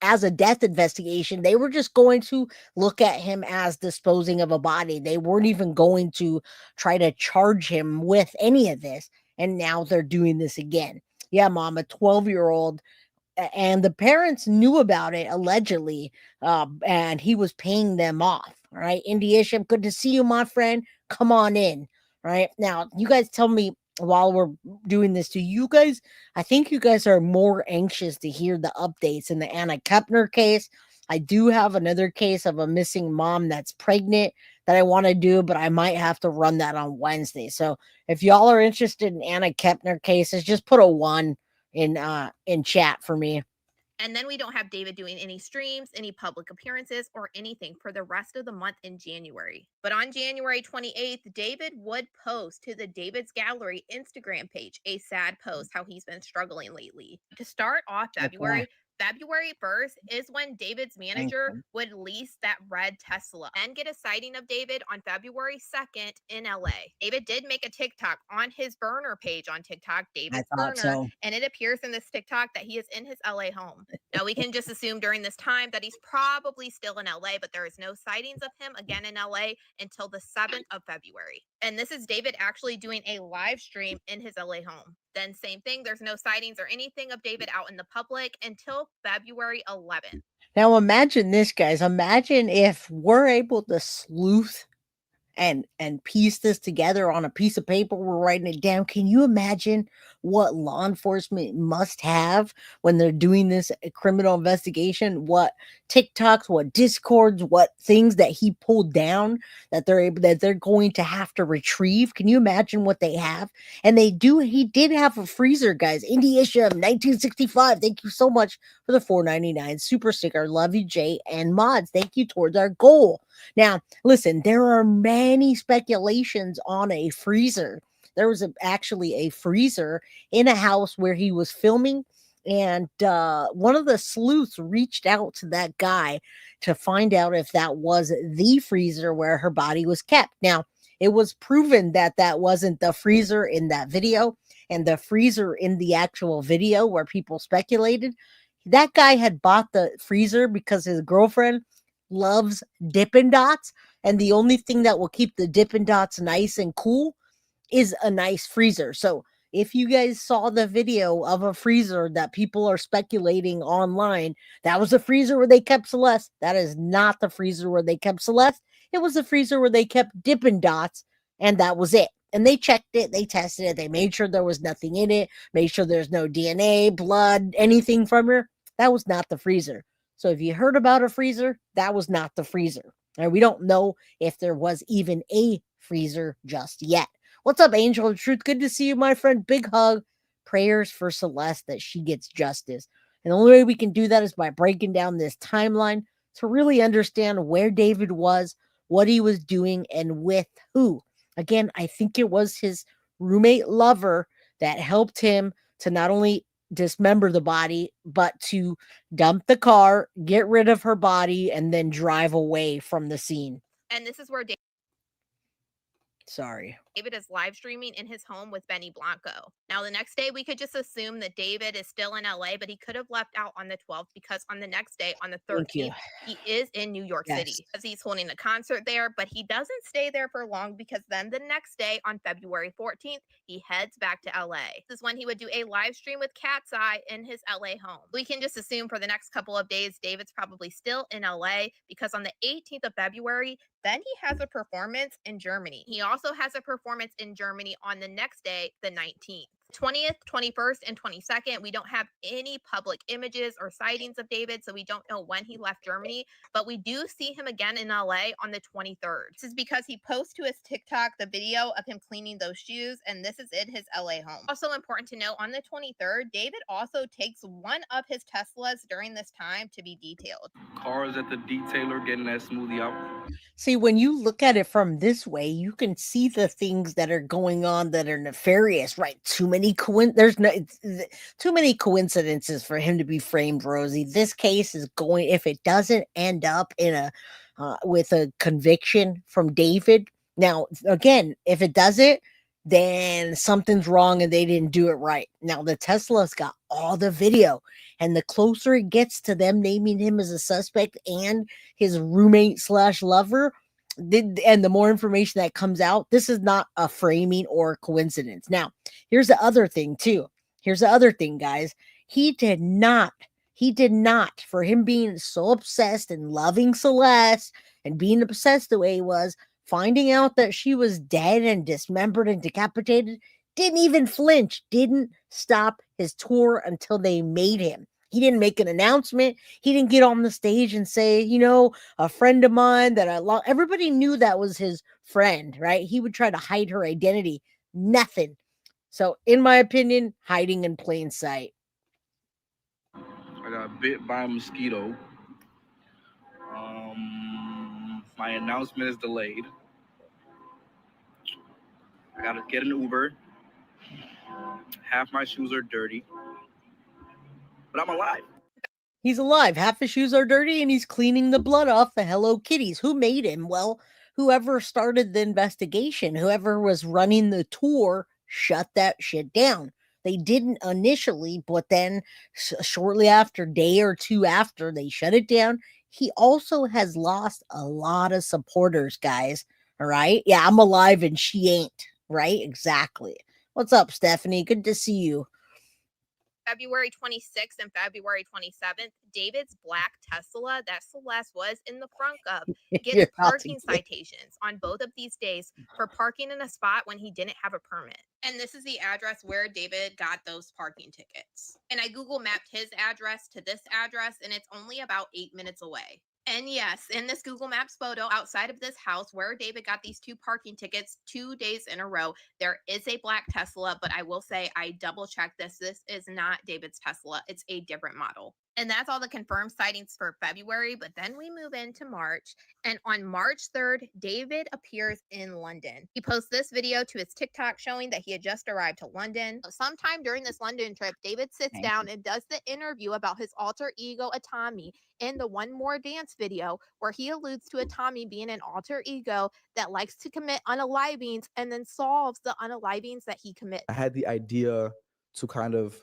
as a death investigation. They were just going to look at him as disposing of a body. They weren't even going to try to charge him with any of this. And now they're doing this again. Yeah, Mom, a 12-year-old. And the parents knew about it, allegedly, and he was paying them off. All right, Indy Isham, good to see you, my friend. Come on in. Right now, you guys tell me while we're doing this. Do you guys? I think you guys are more anxious to hear the updates in the Anna Kepner case. I do have another case of a missing mom that's pregnant that I want to do, but I might have to run that on Wednesday. So if y'all are interested in Anna Kepner cases, just put a 1 in chat for me. And then we don't have David doing any streams, any public appearances, or anything for the rest of the month in January. But on January 28th, David would post to the David's Gallery Instagram page a sad post how he's been struggling lately. To start off February 1st is when David's manager would lease that red Tesla and get a sighting of David on February 2nd in LA. David did make a TikTok on his burner page on TikTok, David's burner, and it appears in this TikTok that he is in his LA home. Now, we can just assume during this time that he's probably still in LA, but there is no sightings of him again in LA until the 7th of February. And this is David actually doing a live stream in his LA home. Then same thing, there's no sightings or anything of David out in the public until February 11th. Now imagine this, guys. Imagine if we're able to sleuth and piece this together on a piece of paper. We're writing it down. Can you imagine what law enforcement must have when they're doing this criminal investigation? What TikToks, what Discords, what things that he pulled down that they're going to have to retrieve. Can you imagine what they have? And he did have a freezer, guys. Indy Isham 1965. Thank you so much for the $4.99 super sticker. Love you, Jay and Mods. Thank you towards our goal. Now, listen, there are many speculations on a freezer. There was actually a freezer in a house where he was filming, and one of the sleuths reached out to that guy to find out if that was the freezer where her body was kept. Now, it was proven that that wasn't the freezer in that video, and the freezer in the actual video where people speculated, that guy had bought the freezer because his girlfriend loves Dippin' Dots, and the only thing that will keep the Dippin' Dots nice and cool is a nice freezer. So if you guys saw the video of a freezer that people are speculating online, that was the freezer where they kept Celeste. That is not the freezer where they kept Celeste. It was the freezer where they kept Dippin' Dots, and that was it. And they checked it, they tested it, they made sure there was nothing in it, made sure there's no DNA, blood, anything from her. That was not the freezer. So if you heard about a freezer, that was not the freezer. And we don't know if there was even a freezer just yet. What's up, Angel of Truth? Good to see you, my friend. Big hug. Prayers for Celeste that she gets justice. And the only way we can do that is by breaking down this timeline to really understand where David was, what he was doing, and with who. Again, I think it was his roommate lover that helped him to not only dismember the body, but to dump the car, get rid of her body, and then drive away from the scene. And this is where Sorry. David is live streaming in his home with Benny Blanco. Now, the next day, we could just assume that David is still in LA, but he could have left out on the 12th because on the next day, on the Thank you. 13th, he is in New York Yes. City because he's holding a concert there, but he doesn't stay there for long because then the next day, on February 14th, he heads back to LA. This is when he would do a live stream with Cat's Eye in his LA home. We can just assume for the next couple of days, David's probably still in LA because on the 18th of February, then he has a performance in Germany. He also has a performance in Germany on the next day, the 19th. 20th, 21st, and 22nd, we don't have any public images or sightings of David, so we don't know when he left Germany, but we do see him again in LA on the 23rd. This is because he posts to his TikTok the video of him cleaning those shoes, and this is in his LA home. Also important to note, on the 23rd, David also takes one of his Teslas during this time to be detailed. Cars at the detailer getting that smoothie out. See, when you look at it from this way, you can see the things that are going on that are nefarious, right? Too many too many coincidences for him to be framed, Rosie. This case is going, if it doesn't end up in a with a conviction from David. Now, again, if it doesn't, then something's wrong and they didn't do it right. Now, the Tesla's got all the video, and the closer it gets to them naming him as a suspect and his roommate / lover, and the more information that comes out, this is not a framing or a coincidence. Now, here's the other thing too. Here's the other thing, guys. He did not, for him being so obsessed and loving Celeste and being obsessed the way he was, finding out that she was dead and dismembered and decapitated, didn't even flinch, didn't stop his tour until they made him. He didn't make an announcement. He didn't get on the stage and say, you know, a friend of mine that I love. Everybody knew that was his friend, right? He would try to hide her identity. Nothing. So, in my opinion, hiding in plain sight. I got bit by a mosquito. My announcement is delayed. I gotta get an Uber. Half my shoes are dirty, but I'm alive. He's alive. Half his shoes are dirty, and he's cleaning the blood off the Hello Kitties. Who made him? Well, whoever started the investigation, whoever was running the tour, shut that shit down. They didn't initially, but then shortly after, day or two after, they shut it down. He also has lost a lot of supporters, guys. All right. Yeah, I'm alive and she ain't. Right? Exactly. What's up, Stephanie? Good to see you. February 26th and February 27th, David's black Tesla that Celeste was in the frunk of gets parking citations on both of these days for parking in a spot when he didn't have a permit. And this is the address where David got those parking tickets. And I Google mapped his address to this address, and it's only about 8 minutes away. And yes, in this Google Maps photo outside of this house where David got these 2 parking tickets 2 days in a row, there is a black Tesla, but I will say I double checked this. This is not David's Tesla. It's a different model. And that's all the confirmed sightings for February, but then we move into March. And on March 3rd, David appears in London. He posts this video to his TikTok showing that he had just arrived to London. Sometime during this London trip, David sits down and does the interview about his alter ego, Atami, in the One More Dance video, where he alludes to Atami being an alter ego that likes to commit unalivings and then solves the unalivings that he commits. I had the idea to kind of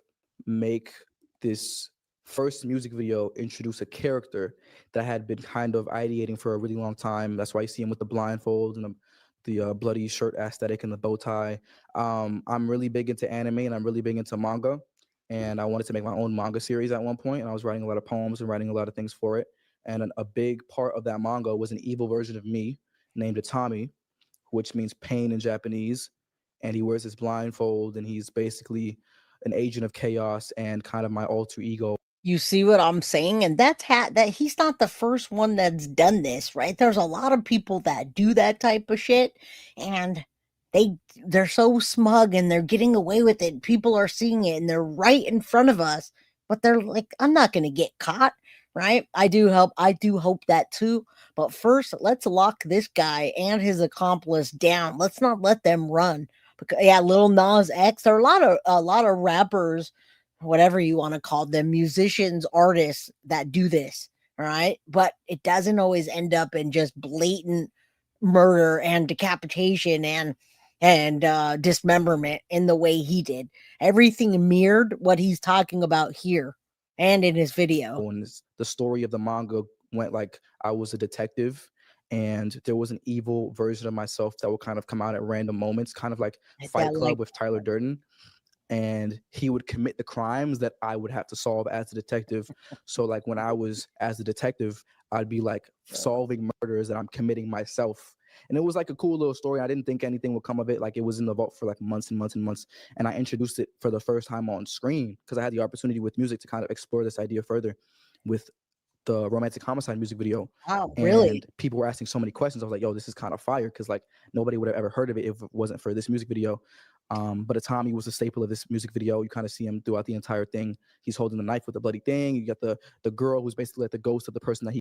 make this first music video introduce a character that I had been kind of ideating for a really long time. That's why you see him with the blindfold and the bloody shirt aesthetic and the bow tie. I'm really big into anime and I'm really big into manga. And I wanted to make my own manga series at one point. And I was writing a lot of poems and writing a lot of things for it. And a big part of that manga was an evil version of me named Atami, which means pain in Japanese. And he wears his blindfold and he's basically an agent of chaos and kind of my alter ego. You see what I'm saying? And that he's not the first one that's done this, right? There's a lot of people that do that type of shit, and they're so smug and they're getting away with it. People are seeing it and they're right in front of us, but they're like, I'm not going to get caught, right? I do hope that too. But first, let's lock this guy and his accomplice down. Let's not let them run. Because, yeah, Lil Nas X. There are a lot of rappers whatever you want to call them, musicians, artists that do this. All right. But it doesn't always end up in just blatant murder and decapitation and dismemberment in the way he did. Everything mirrored what he's talking about here and in his video. And the story of the manga went like I was a detective and there was an evil version of myself that would kind of come out at random moments, kind of like Fight Club with Tyler Durden. And he would commit the crimes that I would have to solve as a detective. So like when I was as a detective, I'd be like solving murders that I'm committing myself. And it was like a cool little story. I didn't think anything would come of it. Like it was in the vault for like months and months and months. And I introduced it for the first time on screen because I had the opportunity with music to kind of explore this idea further with the Romantic Homicide music video. Oh, really? And people were asking so many questions. I was like, yo, this is kind of fire because like nobody would have ever heard of it if it wasn't for this music video. But Tommy was a staple of this music video. You kind of see him throughout the entire thing. He's holding the knife with the bloody thing. You got the girl who's basically like the ghost of the person that he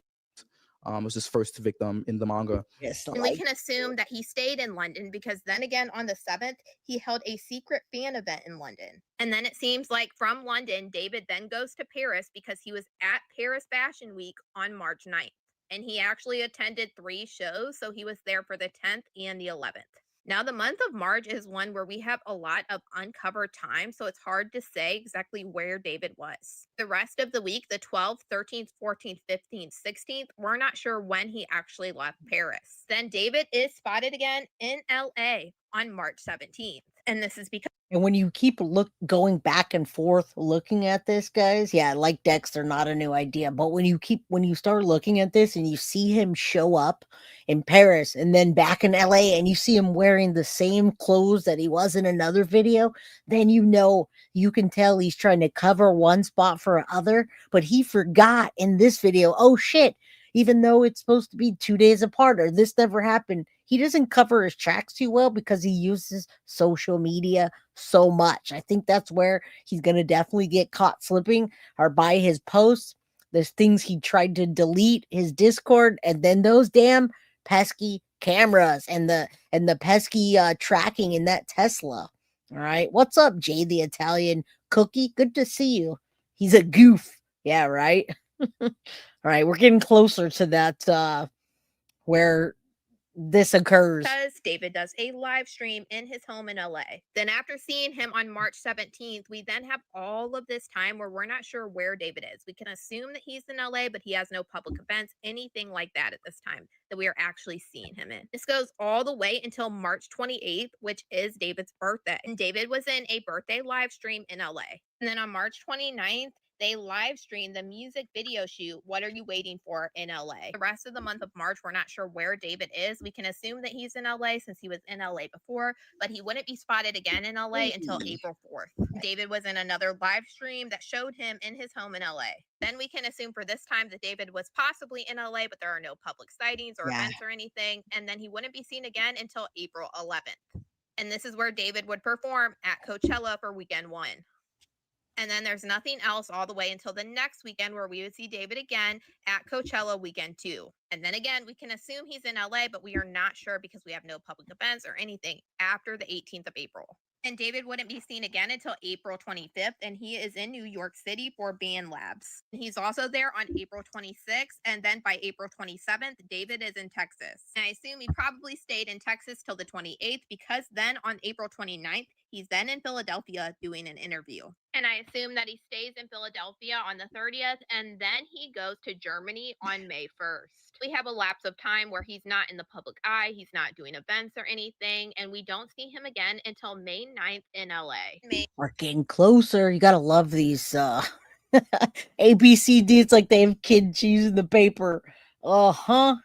was his first victim in the manga. Yes, And we can assume that he stayed in London because then again on the 7th, he held a secret fan event in London. And then it seems like from London, David then goes to Paris because he was at Paris Fashion Week on March 9th. And he actually attended 3 shows, so he was there for the 10th and the 11th. Now, the month of March is one where we have a lot of uncovered time, so it's hard to say exactly where David was. The rest of the week, the 12th, 13th, 14th, 15th, 16th, we're not sure when he actually left Paris. Then David is spotted again in LA on March 17th. And this is because and when you keep going back and forth looking at this, guys, yeah, like Dexter, not a new idea. But when you start looking at this and you see him show up in Paris and then back in LA and you see him wearing the same clothes that he was in another video, then you can tell he's trying to cover one spot for another. But he forgot in this video, oh shit, even though it's supposed to be 2 days apart or this never happened, he doesn't cover his tracks too well because he uses social media so much. I think that's where he's going to definitely get caught slipping, or by his posts. There's things he tried to delete, his Discord, and then those damn pesky cameras and the pesky tracking in that Tesla. All right. What's up, Jay the Italian Cookie? Good to see you. He's a goof. Yeah, right. All right, we're getting closer to that where this occurs. Because David does a live stream in his home in LA. Then after seeing him on March 17th, we then have all of this time where we're not sure where David is. We can assume that he's in LA, but he has no public events, anything like that at this time that we are actually seeing him in. This goes all the way until March 28th, which is David's birthday. And David was in a birthday live stream in LA. And then on March 29th, they live streamed the music video shoot, What Are You Waiting For, in LA. The rest of the month of March, we're not sure where David is. We can assume that he's in LA since he was in LA before, but he wouldn't be spotted again in LA until April 4th. David was in another live stream that showed him in his home in LA. Then we can assume for this time that David was possibly in LA, but there are no public sightings or events or anything. And then he wouldn't be seen again until April 11th. And this is where David would perform at Coachella for weekend 1. And then there's nothing else all the way until the next weekend where we would see David again at Coachella weekend 2. And then again, we can assume he's in LA, but we are not sure because we have no public events or anything after the 18th of April. And David wouldn't be seen again until April 25th, and he is in New York City for Band Labs. He's also there on April 26th, and then by April 27th, David is in Texas. And I assume he probably stayed in Texas till the 28th because then on April 29th, he's then in Philadelphia doing an interview. And I assume that he stays in Philadelphia on the 30th, and then he goes to Germany on May 1st. We have a lapse of time where he's not in the public eye, he's not doing events or anything, and we don't see him again until May 9th in LA. We're getting closer. You gotta love these ABCD. It's like they have kid cheese in the paper.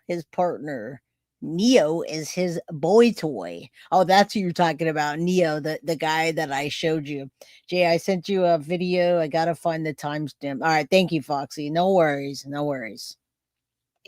His partner Neo is his boy toy. Oh, that's who you're talking about, Neo, the guy that I showed you. Jay, I sent you a video. I gotta find the timestamp. All right, thank you, Foxy. No worries.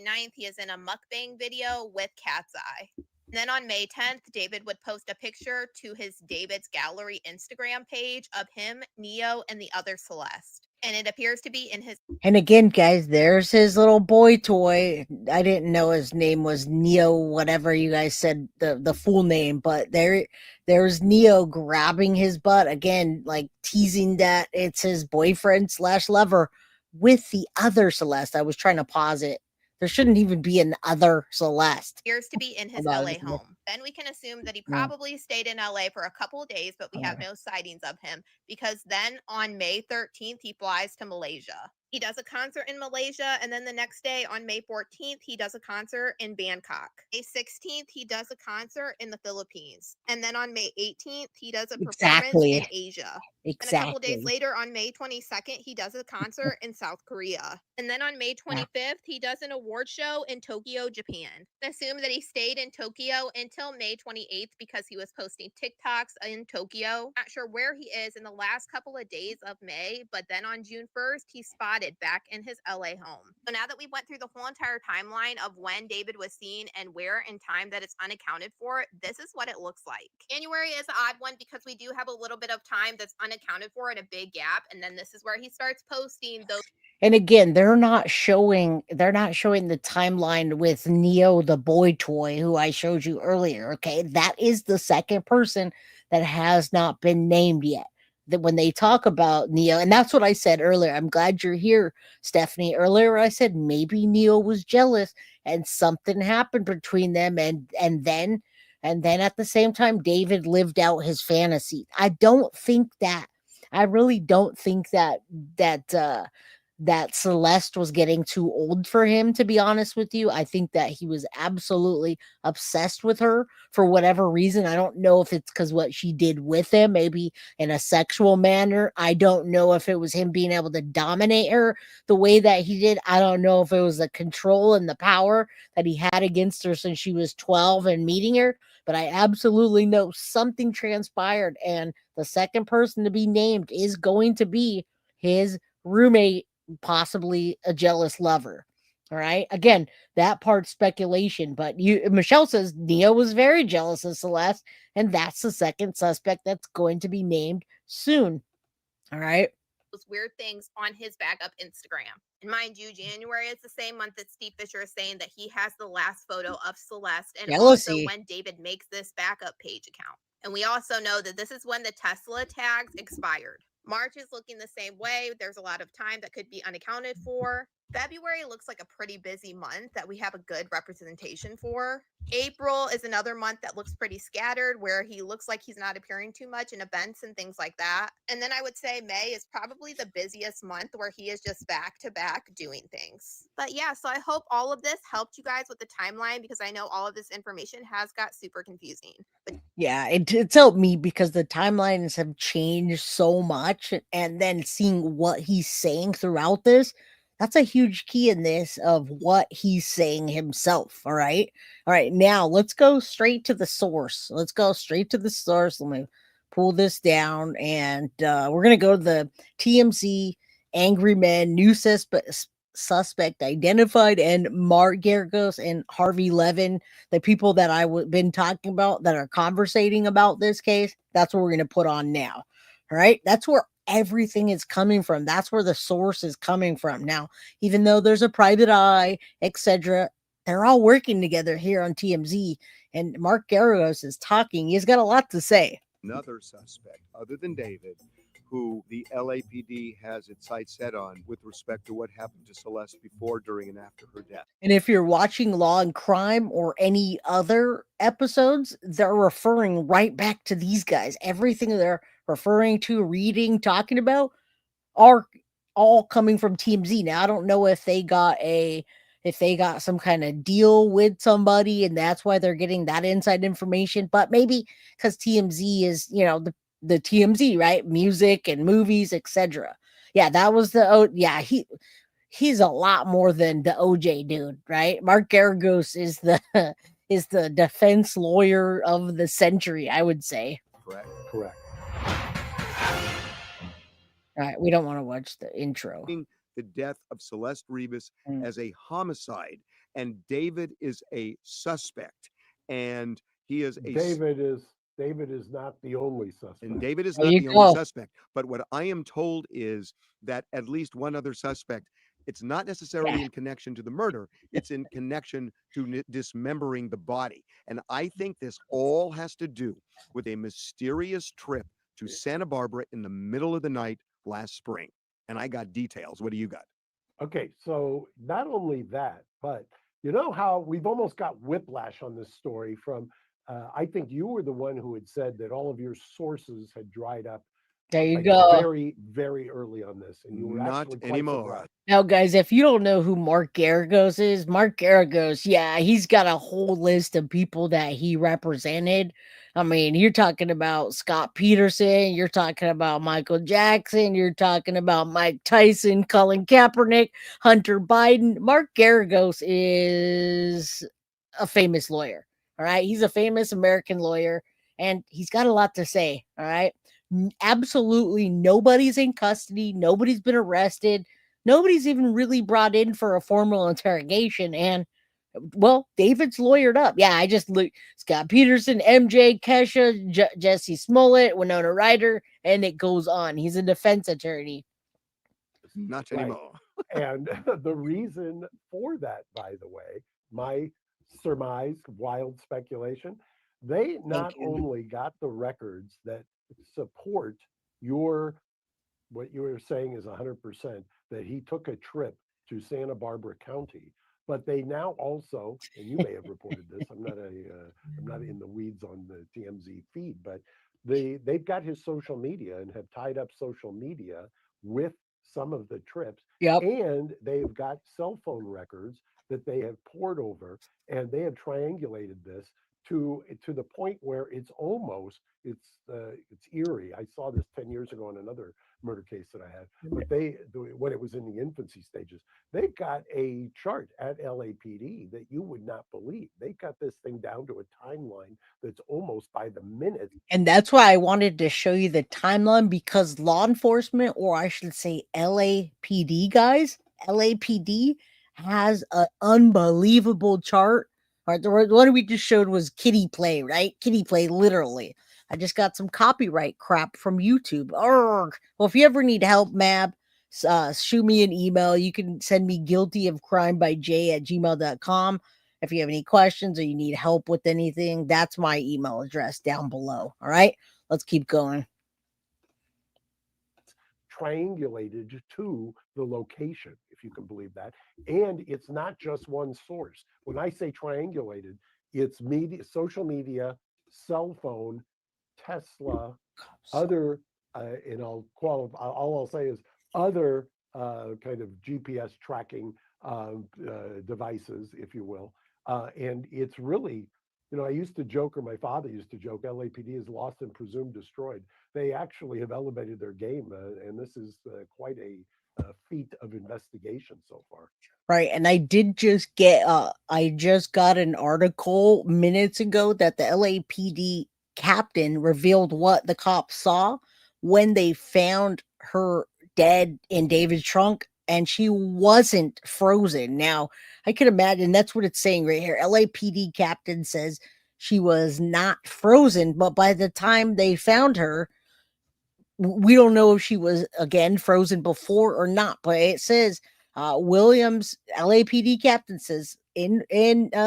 9th, he is in a mukbang video with Cat's Eye. And then on May 10th, David would post a picture to his David's Gallery Instagram page of him, Neo, and the other Celeste. and it appears to be in his. And again, guys, there's his little boy toy. I didn't know his name was Neo, whatever you guys said the full name, but there's Neo grabbing his butt again, like teasing that it's his boyfriend / lover with the other Celeste. I was trying to pause it. There shouldn't even be an other Celeste. Appears to be in his Hold on, LA just a home. Then we can assume that he Yeah. probably stayed in LA for a couple of days, but we have no sightings of him because then on May 13th, he flies to Malaysia. He does a concert in Malaysia, and then the next day on May 14th, he does a concert in Bangkok. May 16th, he does a concert in the Philippines. And then on May 18th, he does a performance in Asia. And a couple days later, on May 22nd, he does a concert in South Korea. And then on May 25th, he does an award show in Tokyo, Japan. Assume that he stayed in Tokyo until May 28th because he was posting TikToks in Tokyo. Not sure where he is in the last couple of days of May, but then on June 1st, he's spotted back in his LA home. So now that we went through the whole entire timeline of when David was seen and where in time that it's unaccounted for, this is what it looks like. January is an odd one because we do have a little bit of time that's unaccounted for and a big gap, and then this is where he starts posting those. And again, they're not showing the timeline with Neo the boy toy who I showed you earlier. Okay, that is the second person that has not been named yet. That when they talk about Neo, and that's what I said earlier. I'm glad you're here, Stephanie. Earlier I said maybe Neo was jealous and something happened between them, and then at the same time David lived out his fantasy. I really don't think that Celeste was getting too old for him, to be honest with you. I think that he was absolutely obsessed with her for whatever reason. I don't know if it's because what she did with him, maybe in a sexual manner. I don't know if it was him being able to dominate her the way that he did. I don't know if it was the control and the power that he had against her since she was 12 and meeting her, but I absolutely know something transpired, and the second person to be named is going to be his roommate, possibly a jealous lover. All right. Again, that part's speculation, but Michelle says Neo was very jealous of Celeste, and that's the second suspect that's going to be named soon. All right. Those weird things on his backup Instagram. And mind you, January is the same month that Steve Fisher is saying that he has the last photo of Celeste, and also when David makes this backup page account. And we also know that this is when the Tesla tags expired. March is looking the same way. There's a lot of time that could be unaccounted for. February looks like a pretty busy month that we have a good representation for. April is another month that looks pretty scattered, where he looks like he's not appearing too much in events and things like that. And then I would say May is probably the busiest month where he is just back to back doing things. But yeah, so I hope all of this helped you guys with the timeline, because I know all of this information has got super confusing. But yeah, it's helped me because the timelines have changed so much, and then seeing what he's saying throughout this, that's a huge key in this of what he's saying himself. All right. Now let's go straight to the source. Let me pull this down, and we're going to go to the TMZ Angry Men, new suspect identified, and Mark Geragos and Harvey Levin, the people that I've been talking about that are conversating about this case. That's what we're going to put on now. All right. That's where everything is coming from. That's where the source is coming from. Now, even though there's a private eye, etc., they're all working together here on TMZ, and Mark Geragos is talking. He's got a lot to say. Another suspect other than David, who the LAPD has its sights set on with respect to what happened to Celeste before, during, and after her death. And if you're watching Law and Crime or any other episodes, they're referring right back to these guys. Everything they're referring to, reading, talking about are all coming from TMZ. Now, I don't know if they got some kind of deal with somebody and that's why they're getting that inside information, but maybe because TMZ is, the TMZ, right? Music and movies, etc. Yeah, that was he's a lot more than the OJ dude, right? Mark Geragos is the defense lawyer of the century, I would say. Correct. All right, we don't want to watch the intro. The death of Celeste Rivas as a homicide, and David is a suspect, and he is David is not the only suspect. And David is There not you the only go. suspect. But what I am told is that at least one other suspect, it's not necessarily in connection to the murder, it's in connection to dismembering the body. And I think this all has to do with a mysterious trip to Santa Barbara in the middle of the night last spring. And I got details. What do you got? Okay, so not only that, but you know how we've almost got whiplash on this story from, I think you were the one who had said that all of your sources had dried up There you like go. very, very early on this, and you were Not actually quite anymore. surprised. Now, guys, if you don't know who Mark Garagos is, Mark Garagos, yeah, he's got a whole list of people that he represented. I mean, you're talking about Scott Peterson, you're talking about Michael Jackson, you're talking about Mike Tyson, Colin Kaepernick, Hunter Biden. Mark Garagos is a famous lawyer. All right. He's a famous American lawyer and he's got a lot to say. All right. Absolutely nobody's in custody. Nobody's been arrested. Nobody's even really brought in for a formal interrogation. And well, David's lawyered up. Yeah, I just look Scott Peterson, MJ, Kesha, Jesse Smollett, Winona Ryder, and it goes on. He's a defense attorney. Not Right. anymore. And the reason for that, by the way, my surmise, wild speculation, they not only got the records that support what you were saying is 100%, that he took a trip to Santa Barbara County, but they now also, and you may have reported this, I'm not in the weeds on the TMZ feed, but they've got his social media and have tied up social media with some of the trips. Yep. And they've got cell phone records that they have poured over, and they have triangulated this to the point where it's eerie. I saw this 10 years ago on another murder case that I had, but when it was in the infancy stages, they've got a chart at LAPD that you would not believe. They got this thing down to a timeline that's almost by the minute. And that's why I wanted to show you the timeline, because law enforcement, or I should say LAPD guys, LAPD has an unbelievable chart. All right, the one we just showed was Kitty Play, right? Kitty Play, literally. I just got some copyright crap from YouTube. Arrgh. Well, if you ever need help, Mab, shoot me an email. You can send me guiltyofcrimebyj@gmail.com. If you have any questions or you need help with anything, that's my email address down below. All right, let's keep going. Triangulated to the location, if you can believe that. And it's not just one source. When I say triangulated, it's media, social media, cell phone, Tesla, other, and all I'll say is other kind of GPS tracking devices, if you will. And it's really, I used to joke, or my father used to joke, LAPD is lost and presumed destroyed. They actually have elevated their game, and this is quite a feat of investigation so far. Right, and I just got an article minutes ago that the LAPD captain revealed what the cops saw when they found her dead in David's trunk, and she wasn't frozen. Now, I can imagine that's what it's saying right here. LAPD captain says she was not frozen, but by the time they found her, we don't know if she was again frozen before or not. But it says Williams, LAPD captain, says in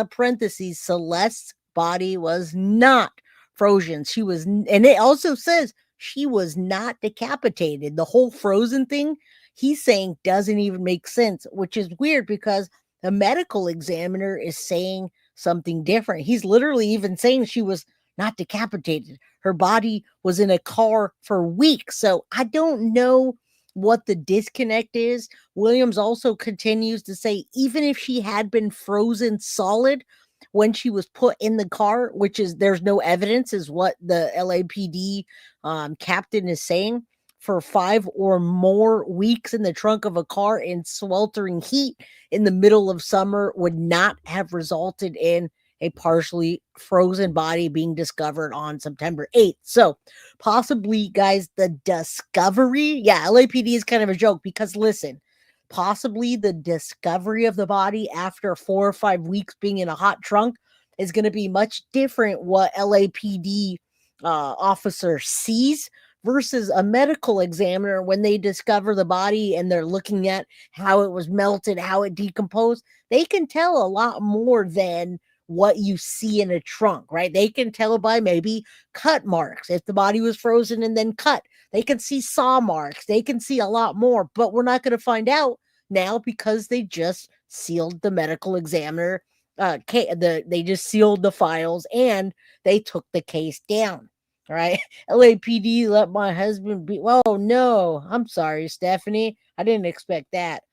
parentheses, Celeste's body was not frozen. She was, and it also says she was not decapitated. The whole frozen thing, he's saying, doesn't even make sense, which is weird because the medical examiner is saying something different. He's literally even saying she was not decapitated. Her body was in a car for weeks. So I don't know what the disconnect is. Williams also continues to say, even if she had been frozen solid when she was put in the car, which is there's no evidence, is what the LAPD captain is saying, for 5 or more weeks in the trunk of a car in sweltering heat in the middle of summer would not have resulted in a partially frozen body being discovered on September 8th. So possibly, guys, the discovery, LAPD is kind of a joke because listen, possibly the discovery of the body after 4 or 5 weeks being in a hot trunk is going to be much different what LAPD officer sees versus a medical examiner when they discover the body and they're looking at how it was melted, how it decomposed. They can tell a lot more than what you see in a trunk, right? They can tell by maybe cut marks if the body was frozen and then cut. They can see saw marks. They can see a lot more, but we're not going to find out now because they just sealed the medical examiner. They just sealed the files and they took the case down. All right. LAPD let my husband be. Oh, no. I'm sorry, Stephanie. I didn't expect that.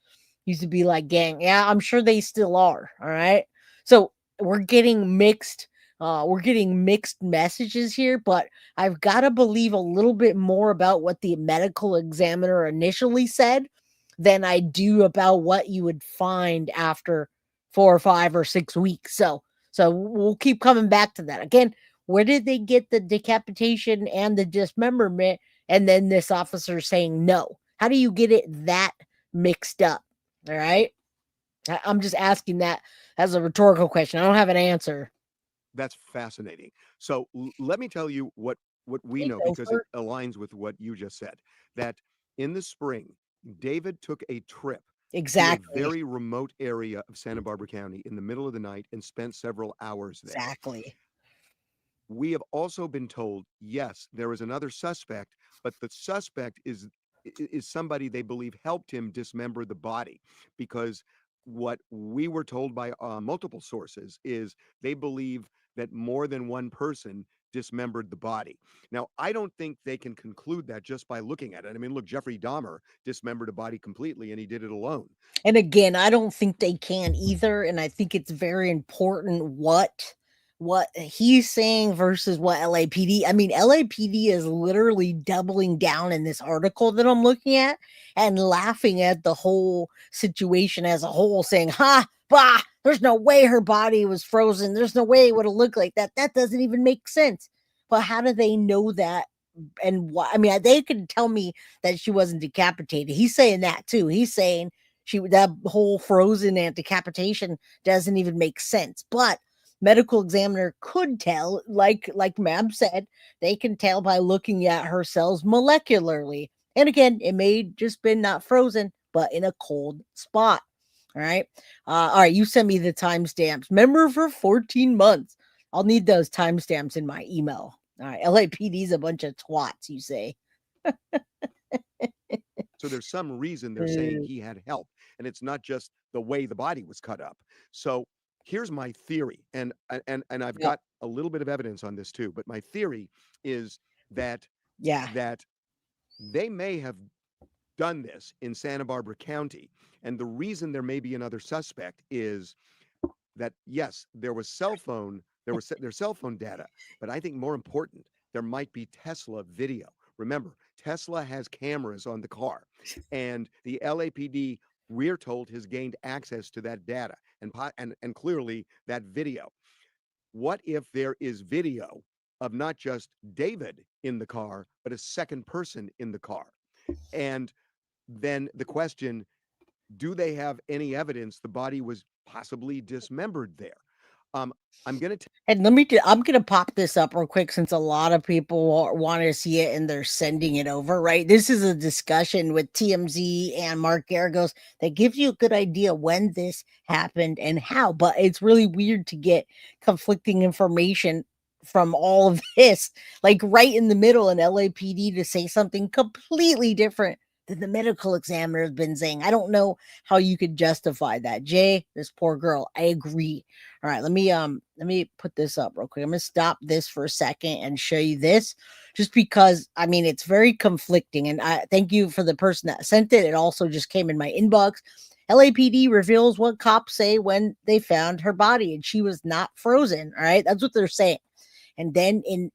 Used to be like gang. Yeah, I'm sure they still are. All right. So we're getting mixed messages here, but I've got to believe a little bit more about what the medical examiner initially said than I do about what you would find after 4 or 5 or 6 weeks. So we'll keep coming back to that. Again, where did they get the decapitation and the dismemberment and then this officer saying no? How do you get it that mixed up? All right. I'm just asking that as a rhetorical question. I don't have an answer. That's fascinating. So let me tell you what we know, because it aligns with what you just said, that in the spring, David took a trip Exactly. to a very remote area of Santa Barbara County in the middle of the night and spent several hours there. Exactly. We have also been told, yes, there is another suspect, but the suspect is somebody they believe helped him dismember the body, because what we were told by multiple sources is they believe that more than one person dismembered the body. Now, I don't think they can conclude that just by looking at it. I mean, look, Jeffrey Dahmer dismembered a body completely and he did it alone. And again, I don't think they can either. And I think it's very important what he's saying versus what LAPD. I mean, LAPD is literally doubling down in this article that I'm looking at and laughing at the whole situation as a whole, saying, ha, bah, there's no way her body was frozen. There's no way it would have looked like that. That doesn't even make sense. But how do they know that? And why? I mean, they could tell me that she wasn't decapitated. He's saying that too. He's saying that whole frozen and decapitation doesn't even make sense. But medical examiner could tell, like Mab said, they can tell by looking at her cells molecularly. And again, it may just been not frozen, but in a cold spot. All right. All right. You send me the timestamps. Remember, for 14 months. I'll need those timestamps in my email. All right. LAPD's a bunch of twats, you say. So there's some reason they're saying he had help, and it's not just the way the body was cut up. So here's my theory, and I've got a little bit of evidence on this too, but my theory is that that they may have done this in Santa Barbara County, and the reason there may be another suspect is that, yes, there's cell phone data, but I think more important, there might be Tesla video. Remember, Tesla has cameras on the car, and the LAPD, we're told, has gained access to that data and clearly that video. What if there is video of not just David in the car, but a second person in the car? And then the question, do they have any evidence the body was possibly dismembered there? I'm going to pop this up real quick, since a lot of people want to see it and they're sending it over, right? This is a discussion with TMZ and Mark Garagos that gives you a good idea when this happened and how, but it's really weird to get conflicting information from all of this, like right in the middle, and LAPD to say something completely different than the medical examiner has been saying. I don't know how you could justify that. Jay, this poor girl. I agree. All right, let me put this up real quick. I'm gonna stop this for a second and show you this, just because I mean it's very conflicting. And I thank you for the person that sent it. It also just came in my inbox. LAPD reveals what cops say when they found her body, and she was not frozen. All right, that's what they're saying. And then in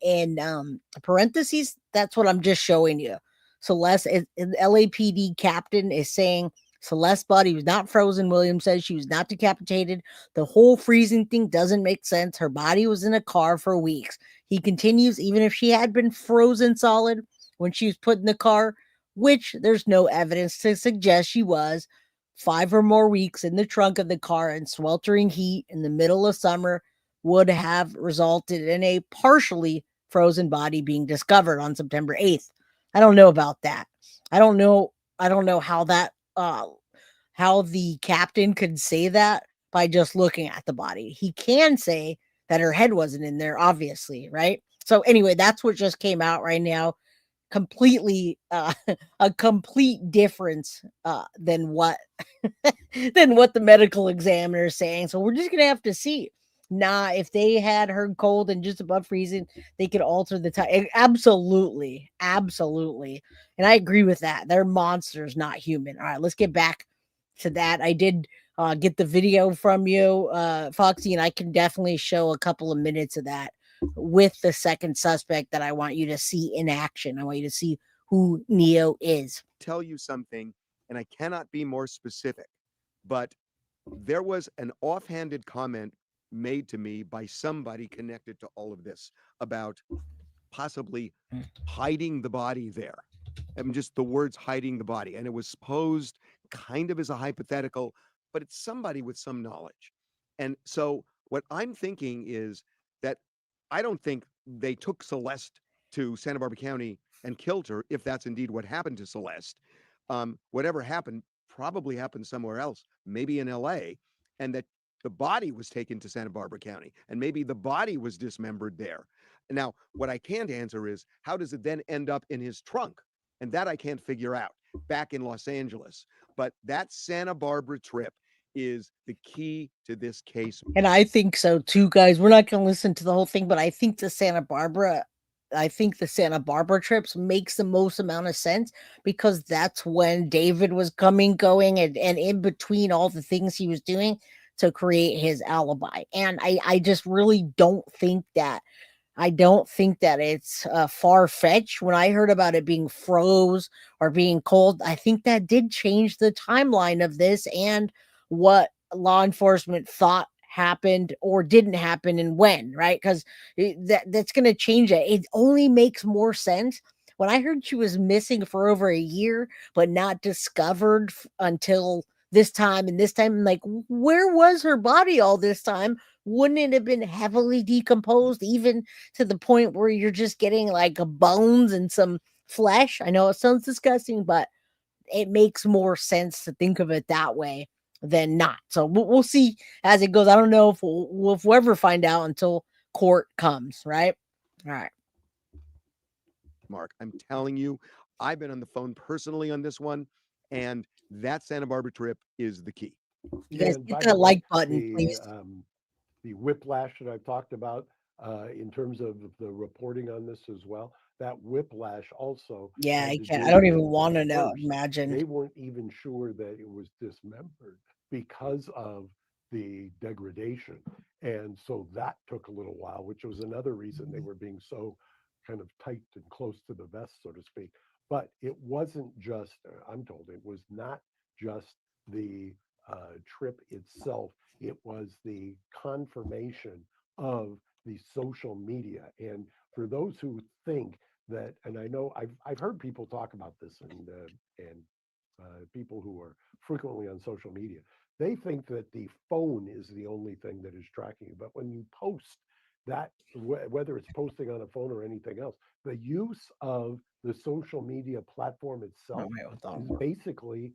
parentheses, that's what I'm just showing you. Celeste, an LAPD captain, is saying Celeste's body was not frozen. Williams says she was not decapitated. The whole freezing thing doesn't make sense. Her body was in a car for weeks. He continues, even if she had been frozen solid when she was put in the car, which there's no evidence to suggest she was, 5 or more weeks in the trunk of the car in sweltering heat in the middle of summer would have resulted in a partially frozen body being discovered on September 8th. I don't know about that. I don't know how that how the captain could say that by just looking at the body. He can say that her head wasn't in there, obviously, right? So anyway, that's what just came out right now. Completely a complete difference than what than what the medical examiner is saying. So we're just gonna have to see. Nah, if they had her cold and just above freezing, they could alter the time. Absolutely, absolutely. And I agree with that. They're monsters, not human. All right, let's get back to that. I did get the video from you, Foxy, and I can definitely show a couple of minutes of that with the second suspect that I want you to see in action. I want you to see who Neo is. Tell you something, and I cannot be more specific, but there was an offhanded comment made to me by somebody connected to all of this about possibly hiding the body there. I mean, just the words hiding the body. And it was posed kind of as a hypothetical, but it's somebody with some knowledge. And so what I'm thinking is that I don't think they took Celeste to Santa Barbara County and killed her, if that's indeed what happened to Celeste. Whatever happened probably happened somewhere else, maybe in LA, and that the body was taken to Santa Barbara County, and maybe the body was dismembered there. Now, what I can't answer is how does it then end up in his trunk? And that I can't figure out back in Los Angeles. But that Santa Barbara trip is the key to this case. And I think so too, guys. We're not going to listen to the whole thing, but I think the Santa Barbara trips makes the most amount of sense because that's when David was going, and in between all the things he was doing to create his alibi. And I just really don't think that it's far-fetched. When I heard about it being froze or being cold, I think that did change the timeline of this and what law enforcement thought happened or didn't happen and when, right? Because that's going to change it. It only makes more sense. When I heard she was missing for over a year, but not discovered until this time and this time, I'm like, where was her body all this time? Wouldn't it have been heavily decomposed, even to the point where you're just getting like bones and some flesh? I know it sounds disgusting, but it makes more sense to think of it that way than not. So we'll see as it goes. I don't know if we'll ever find out until court comes, right? All right. Mark, I'm telling you, I've been on the phone personally on this one, and that Santa Barbara trip is the key. You guys And hit by that the way, like button, please. The whiplash that I've talked about in terms of the reporting on this as well, that whiplash also. Yeah, had I to can't. do I don't with even want to at know. first, Imagine. They weren't even sure that it was dismembered because of the degradation. And so that took a little while, which was another reason they were being so kind of tight and close to the vest, so to speak. But it wasn't just, I'm told, it was not just the trip itself. It was the confirmation of the social media. And for those who think that, and I know I've heard people talk about this, and people who are frequently on social media, they think that the phone is the only thing that is tracking you. But when you post that, whether it's posting on a phone or anything else, the use of the social media platform itself is basically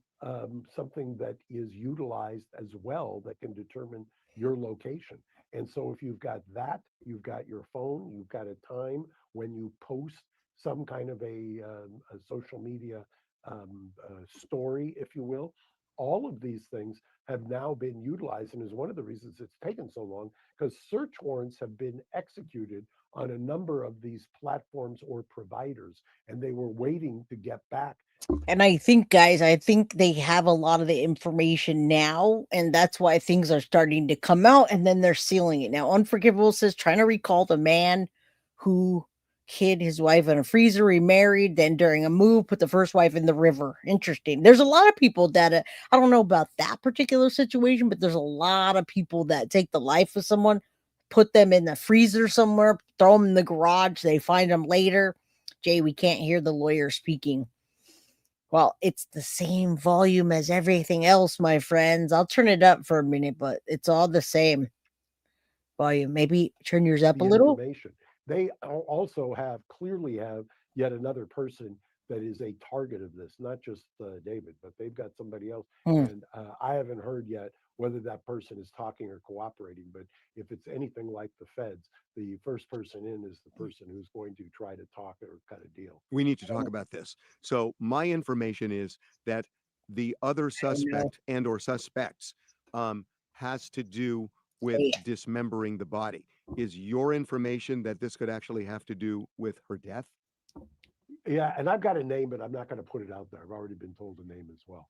something that is utilized as well that can determine your location. And so if you've got that, you've got your phone, you've got a time when you post some kind of a social media story, if you will. All of these things have now been utilized, and is one of the reasons it's taken so long, because search warrants have been executed on a number of these platforms or providers, and they were waiting to get back. And I think, guys, they have a lot of the information now, and that's why things are starting to come out, and then they're sealing it now. Unforgivable says trying to recall the man who hid his wife in a freezer, remarried, then during a move, put the first wife in the river. Interesting. There's a lot of people that I don't know about that particular situation, but there's a lot of people that take the life of someone, put them in the freezer somewhere, throw them in the garage, they find them later. Jay, we can't hear the lawyer speaking. Well, it's the same volume as everything else, my friends. I'll turn it up for a minute, but it's all the same volume. Maybe turn yours up a little. Information. they also clearly have yet another person that is a target of this, not just David, but they've got somebody else. And I haven't heard yet whether that person is talking or cooperating. But if it's anything like the feds, the first person in is the person who's going to try to talk or cut a deal. We need to talk about this. So my information is that the other suspect and or suspects has to do with dismembering the body. Is your information that this could actually have to do with her death? Yeah, and I've got a name, but I'm not going to put it out there. I've already been told the name as well.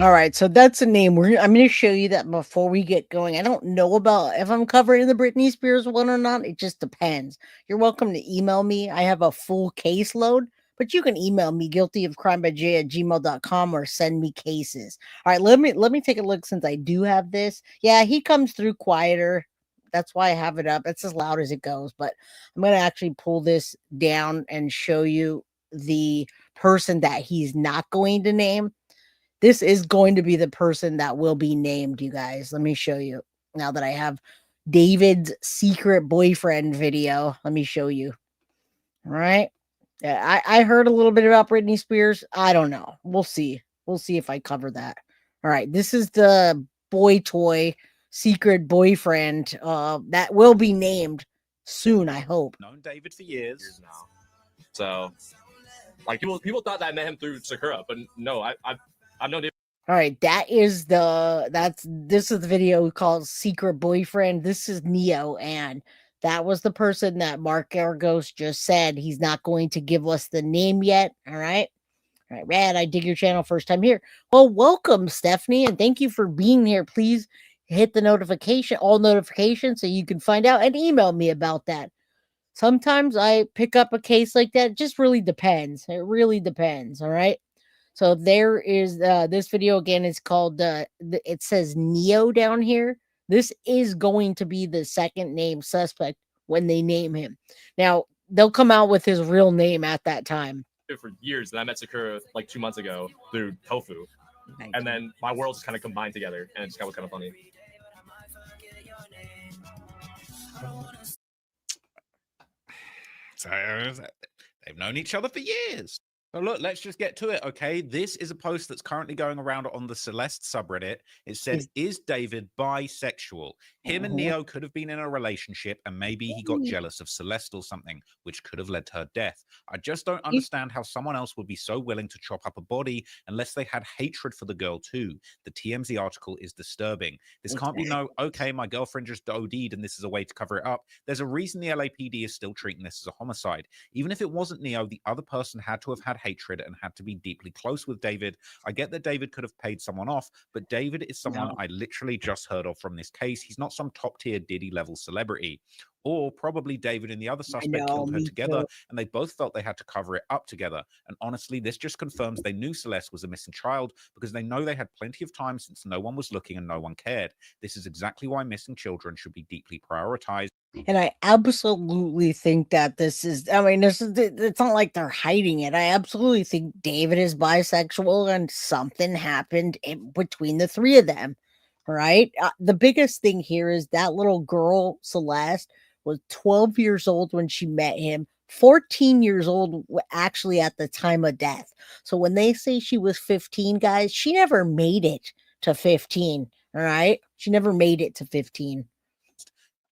All right, so that's a name. I'm going to show you that before we get going. I don't know about if I'm covering the Britney Spears one or not. It just depends. You're welcome to email me. I have a full caseload, but you can email me guiltyofcrimebyj@gmail.com or send me cases. All right, let me take a look since I do have this. Yeah, he comes through quieter. That's why I have it up. It's as loud as it goes, but I'm going to actually pull this down and show you the person that he's not going to name. This is going to be the person that will be named, you guys. Let me show you. Now that I have David's secret boyfriend video, let me show you. All right. Yeah, I heard a little bit about Britney Spears. I don't know. We'll see. We'll see if I cover that. All right. This is the boy toy secret boyfriend that will be named soon, I hope. Known David for years now. So, like, people thought that I met him through Sakura, but no, I've known him. All right, this is the video called Secret Boyfriend. This is Neo, and that was the person that Mark Argos just said he's not going to give us the name yet. All right, Rad, I dig your channel, first time here. Well, welcome, Stephanie, and thank you for being here. Please hit the all notifications, so you can find out and email me about that. Sometimes I pick up a case like that. It just really depends. It really depends. All right. So there is this video again is called it says Neo down here. This is going to be the second name suspect when they name him. Now they'll come out with his real name at that time. For years, and I met Sakura like 2 months ago through Tofu, and then my worlds just kind of combined together, and it just was kind of funny. So they've known each other for years. So look, let's just get to it, okay? This is a post that's currently going around on the Celeste subreddit. It said, is David bisexual? Him and Neo could have been in a relationship, and maybe he got jealous of Celeste or something, which could have led to her death. I just don't understand how someone else would be so willing to chop up a body unless they had hatred for the girl too. The TMZ article is disturbing. This can't be no, okay, my girlfriend just OD'd and this is a way to cover it up. There's a reason the LAPD is still treating this as a homicide. Even if it wasn't Neo, the other person had to have had hatred and had to be deeply close with David. I get that David could have paid someone off, but David is someone I literally just heard of from this case. He's not some top tier Diddy level celebrity. Or probably David and the other suspect killed her together, and they both felt they had to cover it up together. And honestly, this just confirms they knew Celeste was a missing child because they know they had plenty of time since no one was looking and no one cared. This is exactly why missing children should be deeply prioritized. And I absolutely think that this is, I mean, it's not like they're hiding it. I absolutely think David is bisexual and something happened between the three of them, right? The biggest thing here is that little girl, Celeste, was 12 years old when she met him, 14 years old actually at the time of death. So when they say she was 15, guys, she never made it to 15, all right? She never made it to 15.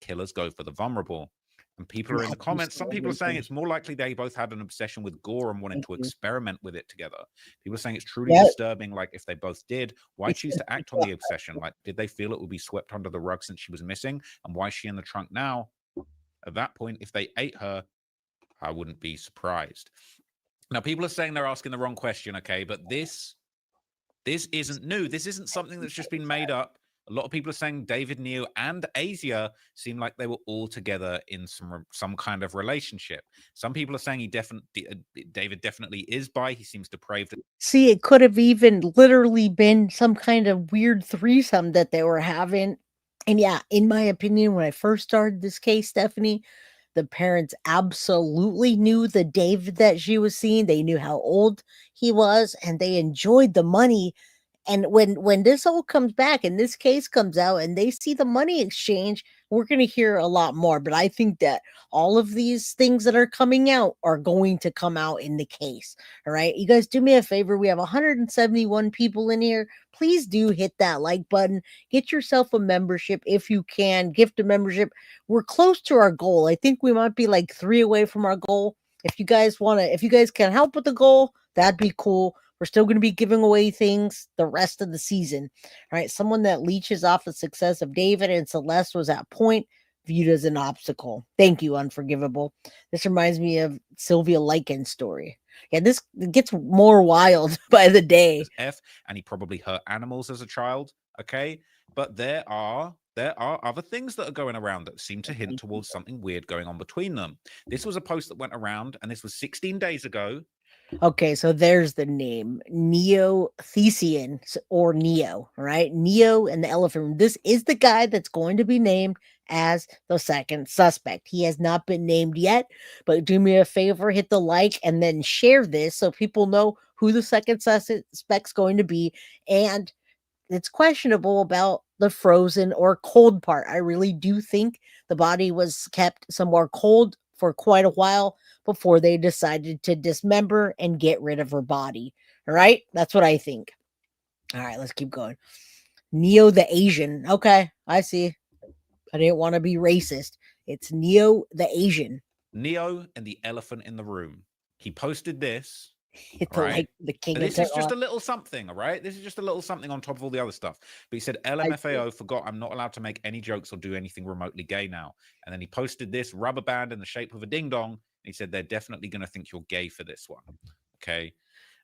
Killers go for the vulnerable. And people are in the comments. Some people are saying it's more likely they both had an obsession with gore and wanted to experiment with it together. People are saying it's truly disturbing. Like, if they both did, why choose to act on the obsession? Like, did they feel it would be swept under the rug since she was missing? And why is she in the trunk now? At that point, if they ate her, I wouldn't be surprised. Now, people are saying they're asking the wrong question, okay? But this isn't new. This isn't something that's just been made up. A lot of people are saying David, Neo, and Asia seem like they were all together in some kind of relationship. Some people are saying David definitely is bi. He seems depraved. See, it could have even literally been some kind of weird threesome that they were having. And yeah, in my opinion, when I first started this case, Stephanie, the parents absolutely knew the David that she was seeing. They knew how old he was, and they enjoyed the money And when this all comes back and this case comes out and they see the money exchange, we're going to hear a lot more. But I think that all of these things that are coming out are going to come out in the case. All right. You guys do me a favor. We have 171 people in here. Please do hit that like button. Get yourself a membership if you can. Gift a membership. We're close to our goal. I think we might be like 3 away from our goal. If you guys can help with the goal, that'd be cool. We're still going to be giving away things the rest of the season. All right. Someone that leeches off the success of David and Celeste was at point viewed as an obstacle. Thank you, Unforgivable. This reminds me of Sylvia Likens' story. Yeah, this gets more wild by the day. And he probably hurt animals as a child. Okay. But there are other things that are going around that seem to hint towards something weird going on between them. This was a post that went around, and this was 16 days ago. Okay, so there's the name Neo-Thesian or Neo, right? Neo and the elephant room. This is the guy that's going to be named as the second suspect. He has not been named yet, but do me a favor, hit the like and then share this so people know who the second suspect's going to be. And it's questionable about the frozen or cold part. I really do think the body was kept somewhere cold for quite a while before they decided to dismember and get rid of her body. All right. That's what I think. All right. Let's keep going. Neo the Asian. Okay. I see. I didn't want to be racist. It's Neo the Asian. Neo and the elephant in the room. He posted this. It's like the king. This is just a little something, all right? This is just a little something on top of all the other stuff. But he said, LMFAO forgot I'm not allowed to make any jokes or do anything remotely gay now. And then he posted this rubber band in the shape of a ding dong. And he said, they're definitely going to think you're gay for this one. Okay.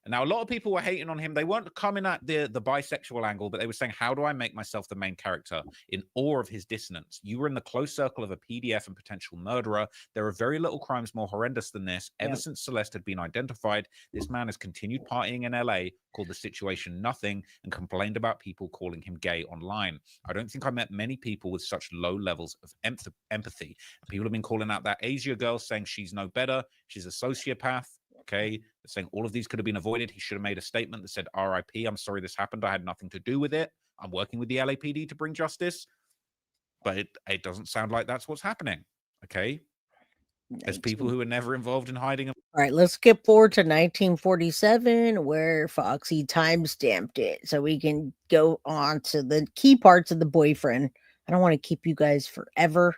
And now a lot of people were hating on him. They weren't coming at the bisexual angle, but they were saying, how do I make myself the main character in awe of his dissonance? You were in the close circle of a PDF and potential murderer. There are very little crimes more horrendous than this. Ever since Celeste had been identified, this man has continued partying in LA, called the situation nothing, and complained about people calling him gay online. I don't think I met many people with such low levels of empathy. People have been calling out that Asia girl, saying she's no better. She's a sociopath. Okay, saying all of these could have been avoided. He should have made a statement that said, RIP, I'm sorry this happened. I had nothing to do with it. I'm working with the LAPD to bring justice. But it doesn't sound like that's what's happening. Okay. There's people who are never involved in hiding. All right, let's skip forward to 1947 where Foxy timestamped it so we can go on to the key parts of the boyfriend. I don't want to keep you guys forever.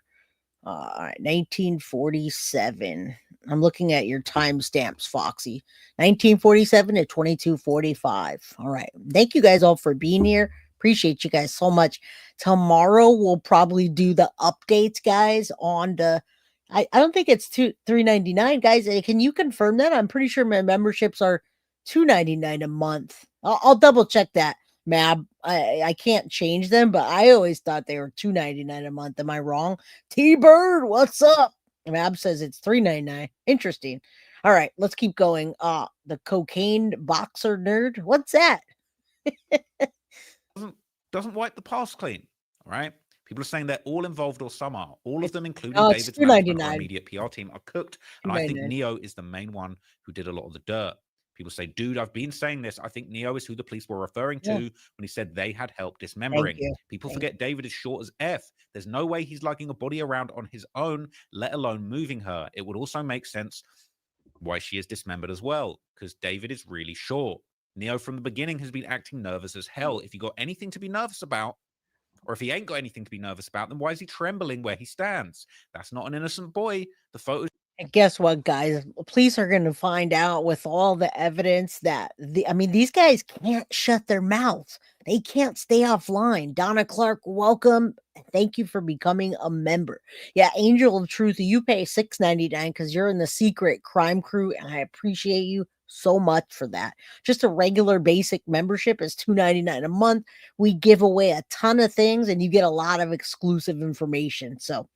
All right, 1947. I'm looking at your timestamps, Foxy. 1947 to 2245. All right. Thank you guys all for being here. Appreciate you guys so much. Tomorrow we'll probably do the updates, guys, on the I don't think it's $3.99, guys. Can you confirm that? I'm pretty sure my memberships are $2.99 a month. I'll double check that, Mab. I can't change them, but I always thought they were $2.99 a month. Am I wrong? T-Bird, what's up? Mab says it's $3.99. Interesting. All right, let's keep going. The cocaine boxer nerd. What's that? Doesn't wipe the past clean. All right. People are saying they're all involved or some are. All of them, including it's David's management or $2.99. immediate PR team, are cooked. And I think $2.99. Neo is the main one who did a lot of the dirt. People say, dude, I've been saying this. I think Neo is who the police were referring to when he said they had help dismembering. People forget David is short as F. There's no way he's lugging a body around on his own, let alone moving her. It would also make sense why she is dismembered as well, because David is really short. Neo from the beginning has been acting nervous as hell. If you got anything to be nervous about, or if he ain't got anything to be nervous about, then why is he trembling where he stands? That's not an innocent boy. The photos. And guess what, guys? Police are going to find out with all the evidence that these guys can't shut their mouths. They can't stay offline. Donna Clark, welcome. Thank you for becoming a member. Yeah, Angel of Truth, you pay $6.99 because you're in the secret crime crew, and I appreciate you so much for that. Just a regular basic membership is $2.99 a month. We give away a ton of things, and you get a lot of exclusive information. So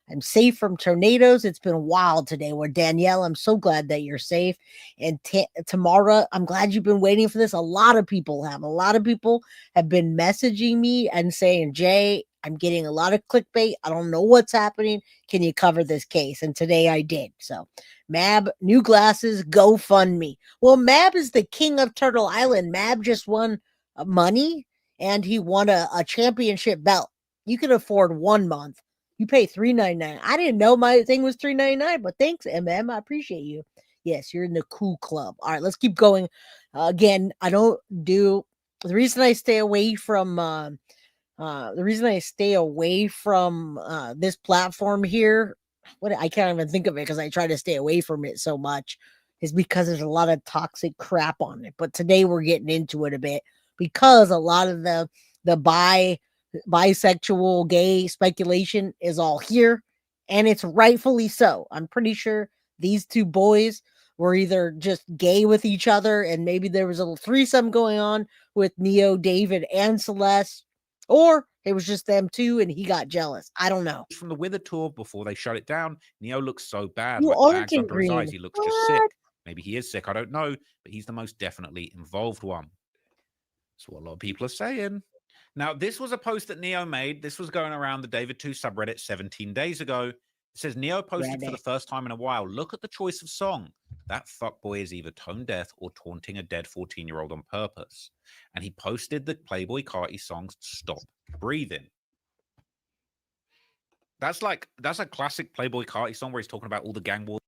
I'm safe from tornadoes. It's been wild today. Where Danielle, I'm so glad that you're safe. And Tamara, I'm glad you've been waiting for this. A lot of people have. A lot of people have been messaging me and saying, Jay, I'm getting a lot of clickbait. I don't know what's happening. Can you cover this case? And today I did. So Mab, new glasses, GoFundMe. Well, Mab is the king of Turtle Island. Mab just won money and he won a championship belt. You can afford 1 month. You pay $3.99. I didn't know my thing was $3.99, but thanks, MM. I appreciate you. Yes, you're in the cool club. All right, let's keep going. Again, I don't do the reason I stay away from this platform here. What I can't even think of it because I try to stay away from it so much. Is because there's a lot of toxic crap on it. But today we're getting into it a bit because a lot of the bisexual, gay speculation is all here, and it's rightfully so. I'm pretty sure these two boys were either just gay with each other, and maybe there was a little threesome going on with Neo, David, and Celeste, or it was just them two, and he got jealous. I don't know. From the Wither tour before they shut it down, Neo looks so bad, You like aren't bags in under his eyes. green. He looks just sick. Maybe he is sick. I don't know, but he's the most definitely involved one. That's what a lot of people are saying. Now, this was a post that Neo made. This was going around the David 2 subreddit 17 days ago. It says, Neo posted for the first time in a while. Look at the choice of song. That fuckboy is either tone deaf or taunting a dead 14-year-old on purpose. And he posted the Playboy Carti song, Stop Breathing. That's a classic Playboy Carti song where he's talking about all the gang wars.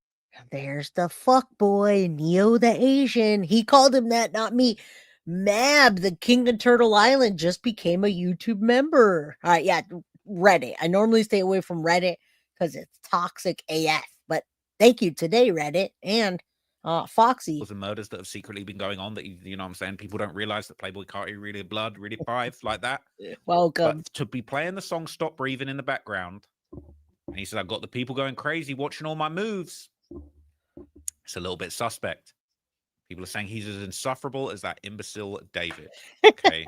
There's the fuck boy, Neo the Asian. He called him that, not me. Mab, the King of Turtle Island, just became a YouTube member. All right, yeah, Reddit. I normally stay away from Reddit because it's toxic AF. But thank you today, Reddit and Foxy. And murders that have secretly been going on that you know what I'm saying. People don't realize that Playboy Carti really blood, really five like that. Welcome. But to be playing the song "Stop Breathing" in the background, and he said, "I've got the people going crazy watching all my moves." It's a little bit suspect. People are saying he's as insufferable as that imbecile David. Okay.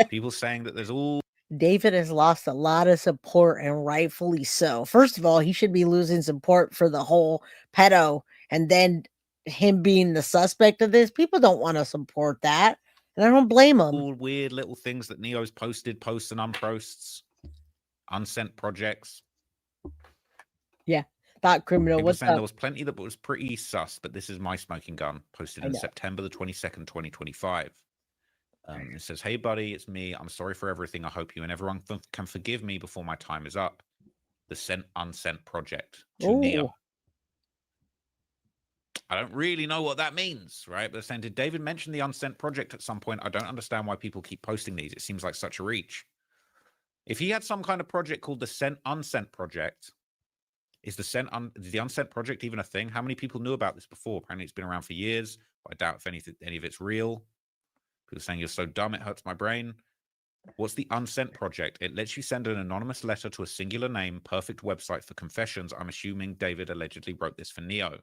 People saying that there's all David has lost a lot of support, and rightfully so. First of all, he should be losing support for the whole pedo, and then him being the suspect of this. People don't want to support that, and I don't blame him. all weird little things that Neo's posted, posts and unposts, unsent projects. Yeah. Thought criminal. People What's saying up? there was plenty that was pretty sus, but this is my smoking gun, posted in September the 22nd, 2025. It says, "Hey buddy, it's me. I'm sorry for everything. I hope you and everyone can forgive me before my time is up. The sent unsent project to Neo." I don't really know what that means, right? But they're saying, did David mention the unsent project at some point? I don't understand why people keep posting these. It seems like such a reach. If he had some kind of project called the sent unsent project, is the unsent project even a thing? How many people knew about this before? Apparently it's been around for years, but I doubt if any of it's real. People are saying you're so dumb it hurts my brain. What's the unsent project? It lets you send an anonymous letter to a singular name, perfect website for confessions. I'm assuming David allegedly wrote this for Neo.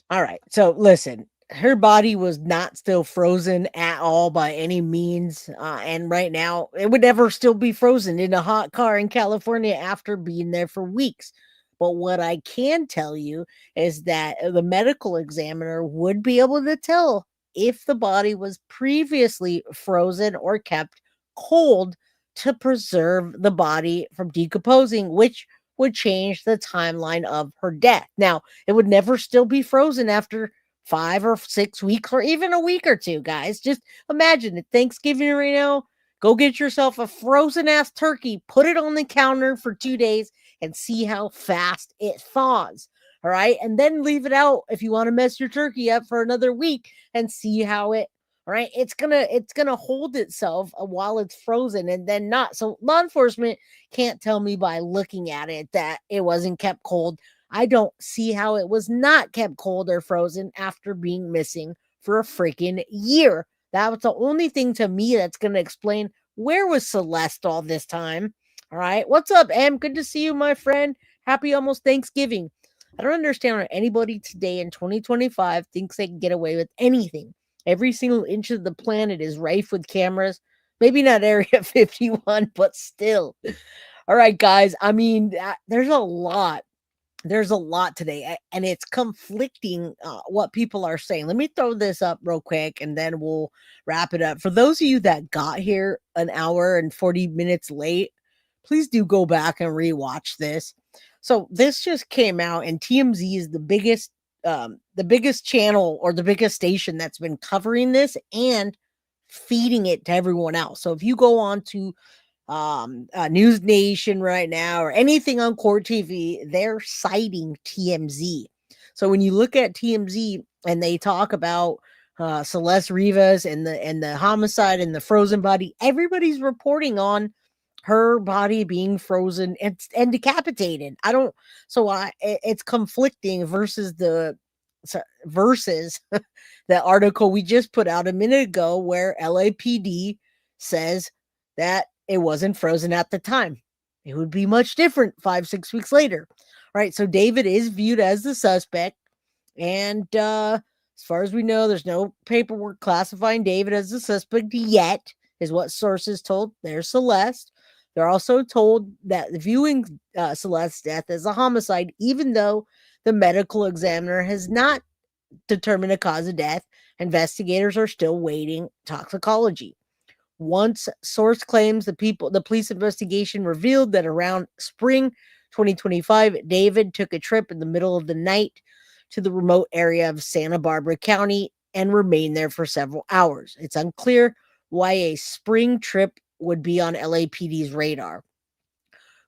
All right. So listen, her body was not still frozen at all by any means. And right now, it would never still be frozen in a hot car in California after being there for weeks. But what I can tell you is that the medical examiner would be able to tell if the body was previously frozen or kept cold to preserve the body from decomposing, which would change the timeline of her death. Now, it would never still be frozen after 5 or 6 weeks or even a week or two, guys. Just imagine it. Thanksgiving right now. Go get yourself a frozen ass turkey, put it on the counter for 2 days and see how fast it thaws. All right. And then leave it out if you want to mess your turkey up for another week and see how it, all right. It's gonna hold itself while it's frozen and then not. So law enforcement can't tell me by looking at it that it wasn't kept cold. I don't see how it was not kept cold or frozen after being missing for a freaking year. That was the only thing to me that's going to explain where was Celeste all this time. All right. What's up, Em? Good to see you, my friend. Happy almost Thanksgiving. I don't understand how anybody today in 2025 thinks they can get away with anything. Every single inch of the planet is rife with cameras. Maybe not Area 51, but still. All right, guys. I mean, there's a lot. There's a lot today, and it's conflicting what people are saying. Let me throw this up real quick, and then we'll wrap it up. For those of you that got here an hour and 40 minutes late, please do go back and rewatch this. So this just came out, and TMZ is the biggest channel or the biggest station that's been covering this and feeding it to everyone else. So if you go on to News Nation right now or anything on Court TV, they're citing TMZ. So when you look at TMZ and they talk about Celeste Rivas and the homicide and the frozen body, everybody's reporting on her body being frozen and decapitated. It's conflicting versus the article we just put out a minute ago where LAPD says that it wasn't frozen at the time. It would be much different 5-6 weeks later. All right, so David is viewed as the suspect, and as far as we know, there's no paperwork classifying David as the suspect yet, is what sources told. There's Celeste. They're also told that viewing Celeste's death as a homicide, even though the medical examiner has not determined a cause of death, investigators are still waiting toxicology. Once source claims the police investigation revealed that around spring 2025, David took a trip in the middle of the night to the remote area of Santa Barbara County and remained there for several hours. It's unclear why a spring trip would be on LAPD's radar.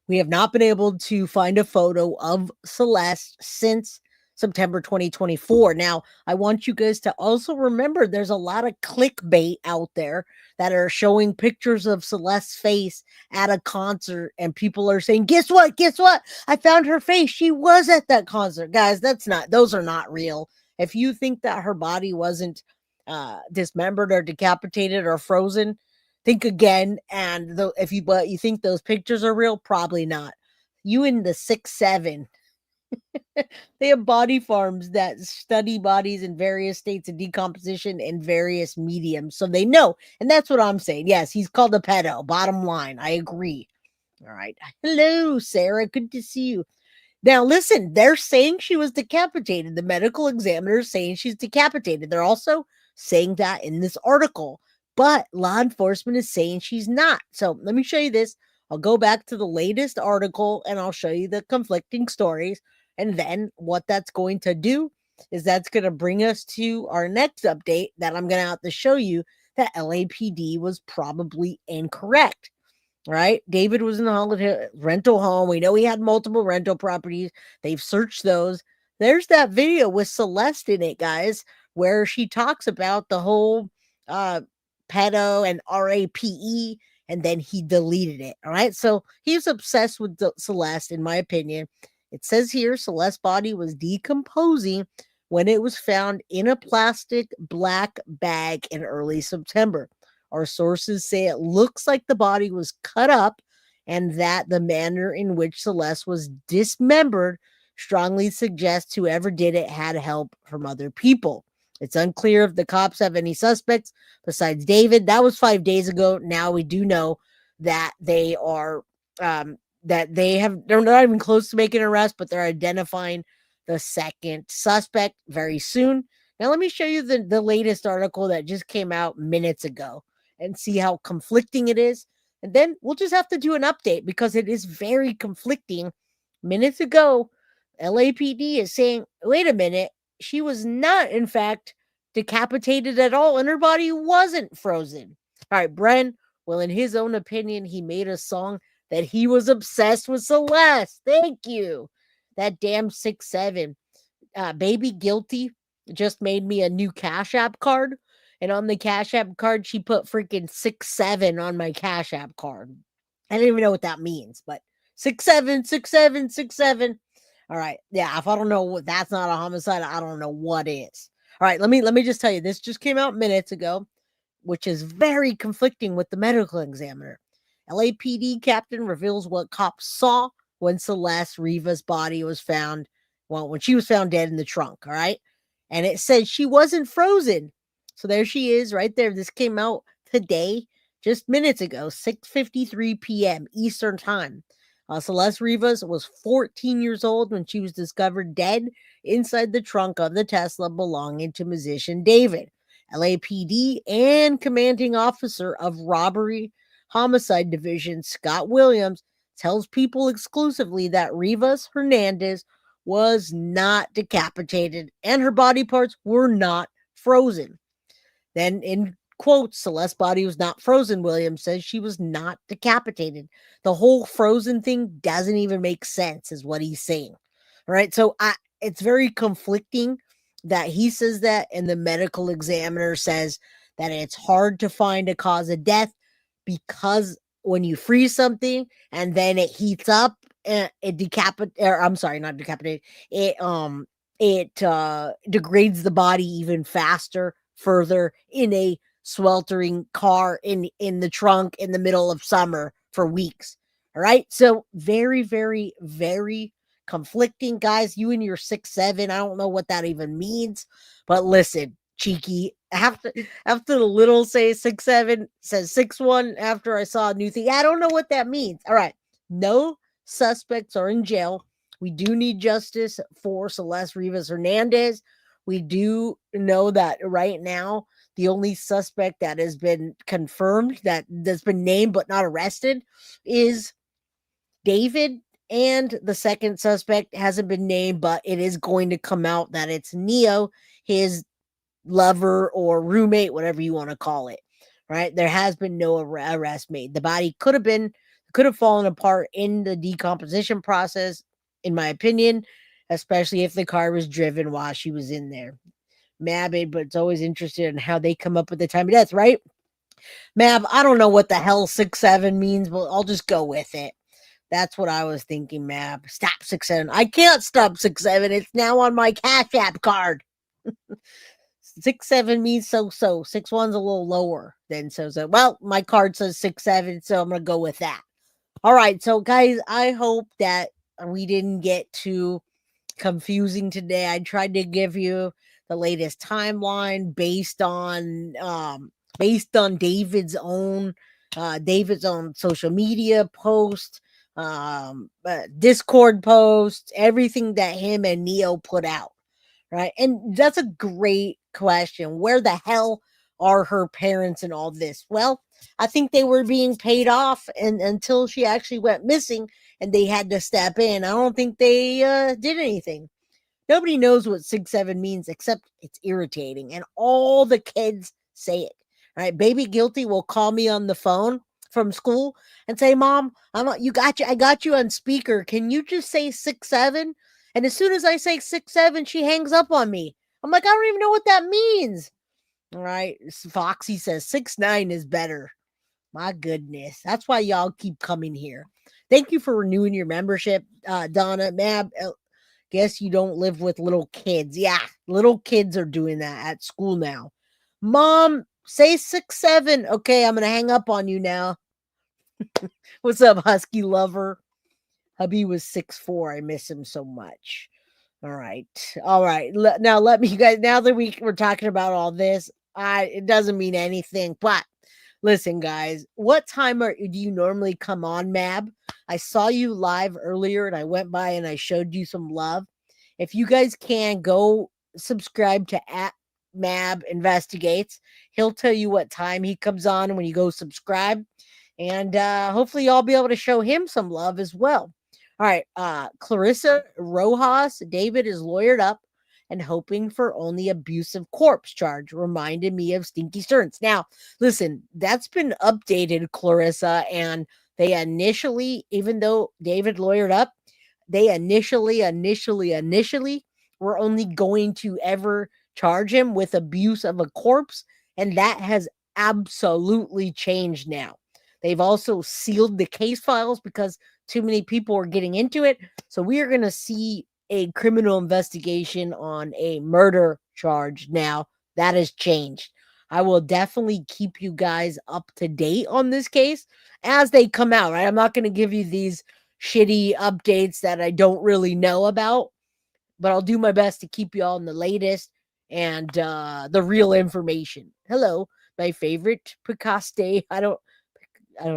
We have not been able to find a photo of Celeste since September 2024. Now, I want you guys to also remember there's a lot of clickbait out there that are showing pictures of Celeste's face at a concert, and people are saying, guess what? I found her face. She was at that concert. Guys, those are not real. If you think that her body wasn't dismembered or decapitated or frozen, think again. And if you think those pictures are real, probably not. You in the 6'7". They have body farms that study bodies in various states of decomposition in various mediums, so they know. And that's what I'm saying. Yes, he's called a pedo. Bottom line, I agree. All right. Hello, Sarah. Good to see you. Now, listen, they're saying she was decapitated. The medical examiner is saying she's decapitated. They're also saying that in this article, but law enforcement is saying she's not. So let me show you this. I'll go back to the latest article and I'll show you the conflicting stories. And then what that's going to do is that's going to bring us to our next update that I'm going to have to show you that LAPD was probably incorrect. Right? David was in the holiday rental home. We know he had multiple rental properties. They've searched those. There's that video with Celeste in it, guys, where she talks about the whole pedo and RAPE, and then he deleted it. All right. So he's obsessed with Celeste, in my opinion. It says here Celeste's body was decomposing when it was found in a plastic black bag in early September. Our sources say it looks like the body was cut up and that the manner in which Celeste was dismembered strongly suggests whoever did it had help from other people. It's unclear if the cops have any suspects besides David. That was 5 days ago. Now we do know that they are they're not even close to making an arrest, but they're identifying the second suspect very soon. Now let me show you the latest article that just came out minutes ago and see how conflicting it is. And then we'll just have to do an update because it is very conflicting. Minutes ago, LAPD is saying, wait a minute, she was not, in fact, decapitated at all, and her body wasn't frozen. All right, Bren, well, in his own opinion, he made a song that he was obsessed with Celeste. Thank you. That damn 6'7". Baby Guilty just made me a new Cash App card. And on the Cash App card, she put freaking 6'7" on my Cash App card. I don't even know what that means, but 6'7", 6'7", 6'7". All right. Yeah, if I don't know what that's not a homicide, I don't know what is. All right, let me just tell you, this just came out minutes ago, which is very conflicting with the medical examiner. LAPD captain reveals what cops saw when Celeste Rivas' body was found, when she was found dead in the trunk, all right? And it said she wasn't frozen. So there she is right there. This came out today, just minutes ago, 6:53 p.m. Eastern time. Celeste Rivas was 14 years old when she was discovered dead inside the trunk of the Tesla belonging to musician David. LAPD and commanding officer of robbery homicide division Scott Williams tells People exclusively that Rivas Hernandez was not decapitated and her body parts were not frozen. Then, in quotes, Celeste's body was not frozen. Williams says she was not decapitated. The whole frozen thing doesn't even make sense, is what he's saying. All right. So it's very conflicting that he says that, and the medical examiner says that it's hard to find a cause of death because when you freeze something and then it heats up, and it not decapitate. It degrades the body even faster, further, in a sweltering car in the trunk in the middle of summer for weeks. All right. So very, very, very conflicting, guys. You and your 6'7", I don't know what that even means, but listen, cheeky. After the little say 6'7", says 6'1" after I saw a new thing. I don't know what that means. All right. No suspects are in jail. We do need justice for Celeste Rivas Hernandez. We do know that right now, the only suspect that has been confirmed, that's been named but not arrested, is David. And the second suspect hasn't been named, but it is going to come out that it's Neo, his lover or roommate, whatever you want to call it. Right? There has been no arrest made. The body could have fallen apart in the decomposition process, in my opinion, especially if the car was driven while she was in there. Mab, but it's always interested in how they come up with the time of death, right? Mab, I don't know what the hell 6'7" means, but I'll just go with it. That's what I was thinking, Mab. Stop 6'7". I can't stop 6'7". It's now on my Cash App card. 6'7" means so-so. 6'1's a little lower than so-so. Well, my card says 6'7", so I'm going to go with that. All right, so guys, I hope that we didn't get too confusing today. I tried to give you the latest timeline based on David's own social media post, Discord post, everything that him and Neo put out. Right. And that's a great question. Where the hell are her parents in all this? Well, I think they were being paid off until she actually went missing and they had to step in. I don't think they did anything. Nobody knows what 6'7" means except it's irritating. And all the kids say it. Right. Baby Guilty will call me on the phone from school and say, Mom, I got you on speaker. Can you just say 6'7"? And as soon as I say 6'7", she hangs up on me. I'm like, I don't even know what that means. All right. Foxy says 6'9" is better. My goodness. That's why y'all keep coming here. Thank you for renewing your membership, Donna. Mab, guess you don't live with little kids. Yeah, little kids are doing that at school now. Mom, say 6'7". Okay, I'm going to hang up on you now. What's up, Husky Lover? Hubby was 6'4". I miss him so much. All right. Now let me, guys, now that we're talking about all this, it doesn't mean anything, but listen, guys, what time do you normally come on, Mab? I saw you live earlier and I went by and I showed you some love. If you guys can, go subscribe to @Mab Investigates. He'll tell you what time he comes on when you go subscribe. And hopefully y'all be able to show him some love as well. All right, Clarissa Rojas, David is lawyered up and hoping for only abusive corpse charge. Reminded me of Stinky Stearns. Now, listen, that's been updated, Clarissa, and they initially, even though David lawyered up, they initially were only going to ever charge him with abuse of a corpse, and that has absolutely changed now. They've also sealed the case files because too many people are getting into it. So we are going to see a criminal investigation on a murder charge now. That has changed. I will definitely keep you guys up to date on this case as they come out, right? I'm not going to give you these shitty updates that I don't really know about, but I'll do my best to keep you all in the latest and the real information. Hello, my favorite Picaste. I don't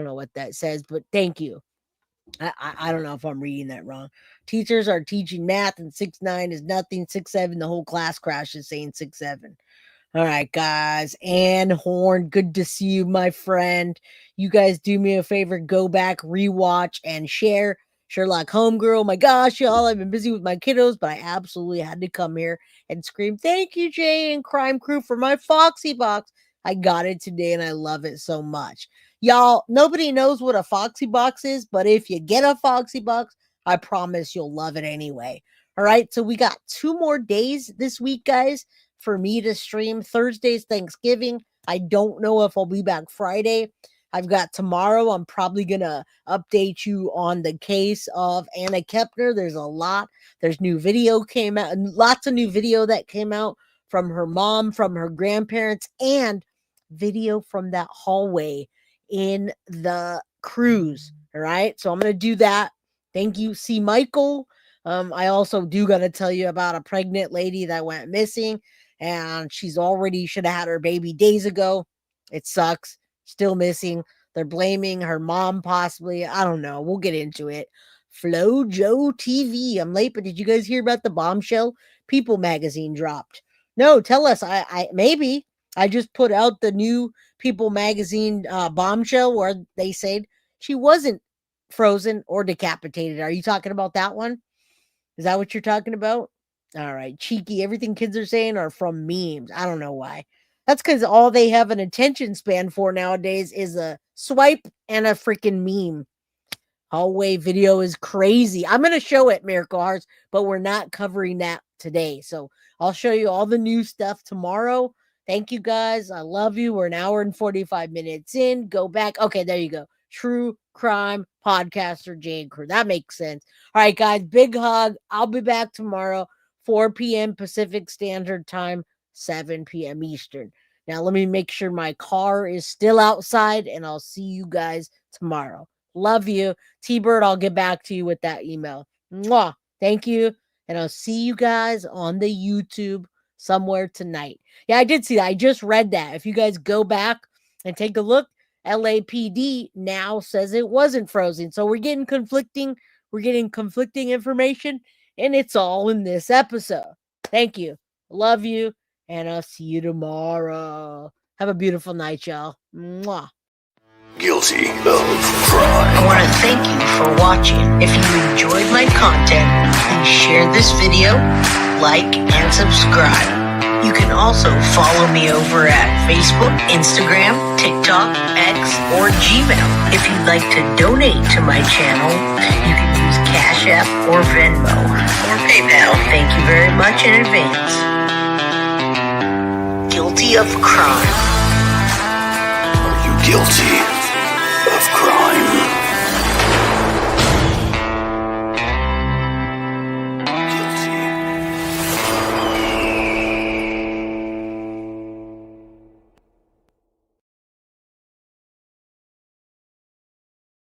know what that says, but thank you. I don't know if I'm reading that wrong. Teachers are teaching math and 6'9" is nothing. 6'7", the whole class crashes saying 6'7". All right, guys. Ann Horn, good to see you, my friend. You guys do me a favor, go back, rewatch, and share. Sherlock Homegirl. Oh my gosh, y'all, I've been busy with my kiddos, but I absolutely had to come here and scream, thank you, Jay and Crime Crew, for my Foxy box. I got it today and I love it so much. Y'all, nobody knows what a Foxy box is, but if you get a Foxy box, I promise you'll love it anyway. All right, so we got 2 more days this week, guys, for me to stream. Thursday's Thanksgiving. I don't know if I'll be back Friday. I've got tomorrow. I'm probably going to update you on the case of Anna Kepner. There's a lot. There's new video came out, lots of new video that came out from her mom, from her grandparents, and video from that hallway in the cruise. All right. So I'm going to do that. Thank you, C. Michael. I also do got to tell you about a pregnant lady that went missing, and she's already should have had her baby days ago. It sucks. Still missing. They're blaming her mom, possibly. I don't know. We'll get into it. Flo Joe TV. I'm late, but did you guys hear about the bombshell? People magazine dropped. No, tell us. I maybe I just put out the new People magazine bombshell where they said she wasn't frozen or decapitated. Are you talking about that one? Is that what you're talking about? All right, cheeky. Everything kids are saying are from memes. I don't know why. That's because all they have an attention span for nowadays is a swipe and a freaking meme. Hallway video is crazy. I'm going to show it, Miracle Hearts, but we're not covering that today. So I'll show you all the new stuff tomorrow. Thank you, guys. I love you. We're an hour and 45 minutes in. Go back. Okay, there you go. True Crime Podcaster Jane Crew. That makes sense. All right, guys, big hug. I'll be back tomorrow, 4 p.m. Pacific Standard Time, 7 p.m. Eastern. Now, let me make sure my car is still outside, and I'll see you guys tomorrow. Love you. T-Bird, I'll get back to you with that email. Mwah. Thank you, and I'll see you guys on the YouTube somewhere tonight. Yeah, I did see that. I just read that. If you guys go back and take a look, LAPD now says it wasn't frozen. So we're getting conflicting information, and it's all in this episode. Thank you. Love you, and I'll see you tomorrow. Have a beautiful night, y'all. Mwah. Guilty of crime. I want to thank you for watching. If you enjoyed my content, please share this video, like, and subscribe. You can also follow me over at Facebook, Instagram, TikTok, X, or Gmail. If you'd like to donate to my channel, you can use Cash App or Venmo or PayPal. Thank you very much in advance. Guilty of crime. Are you guilty of crime?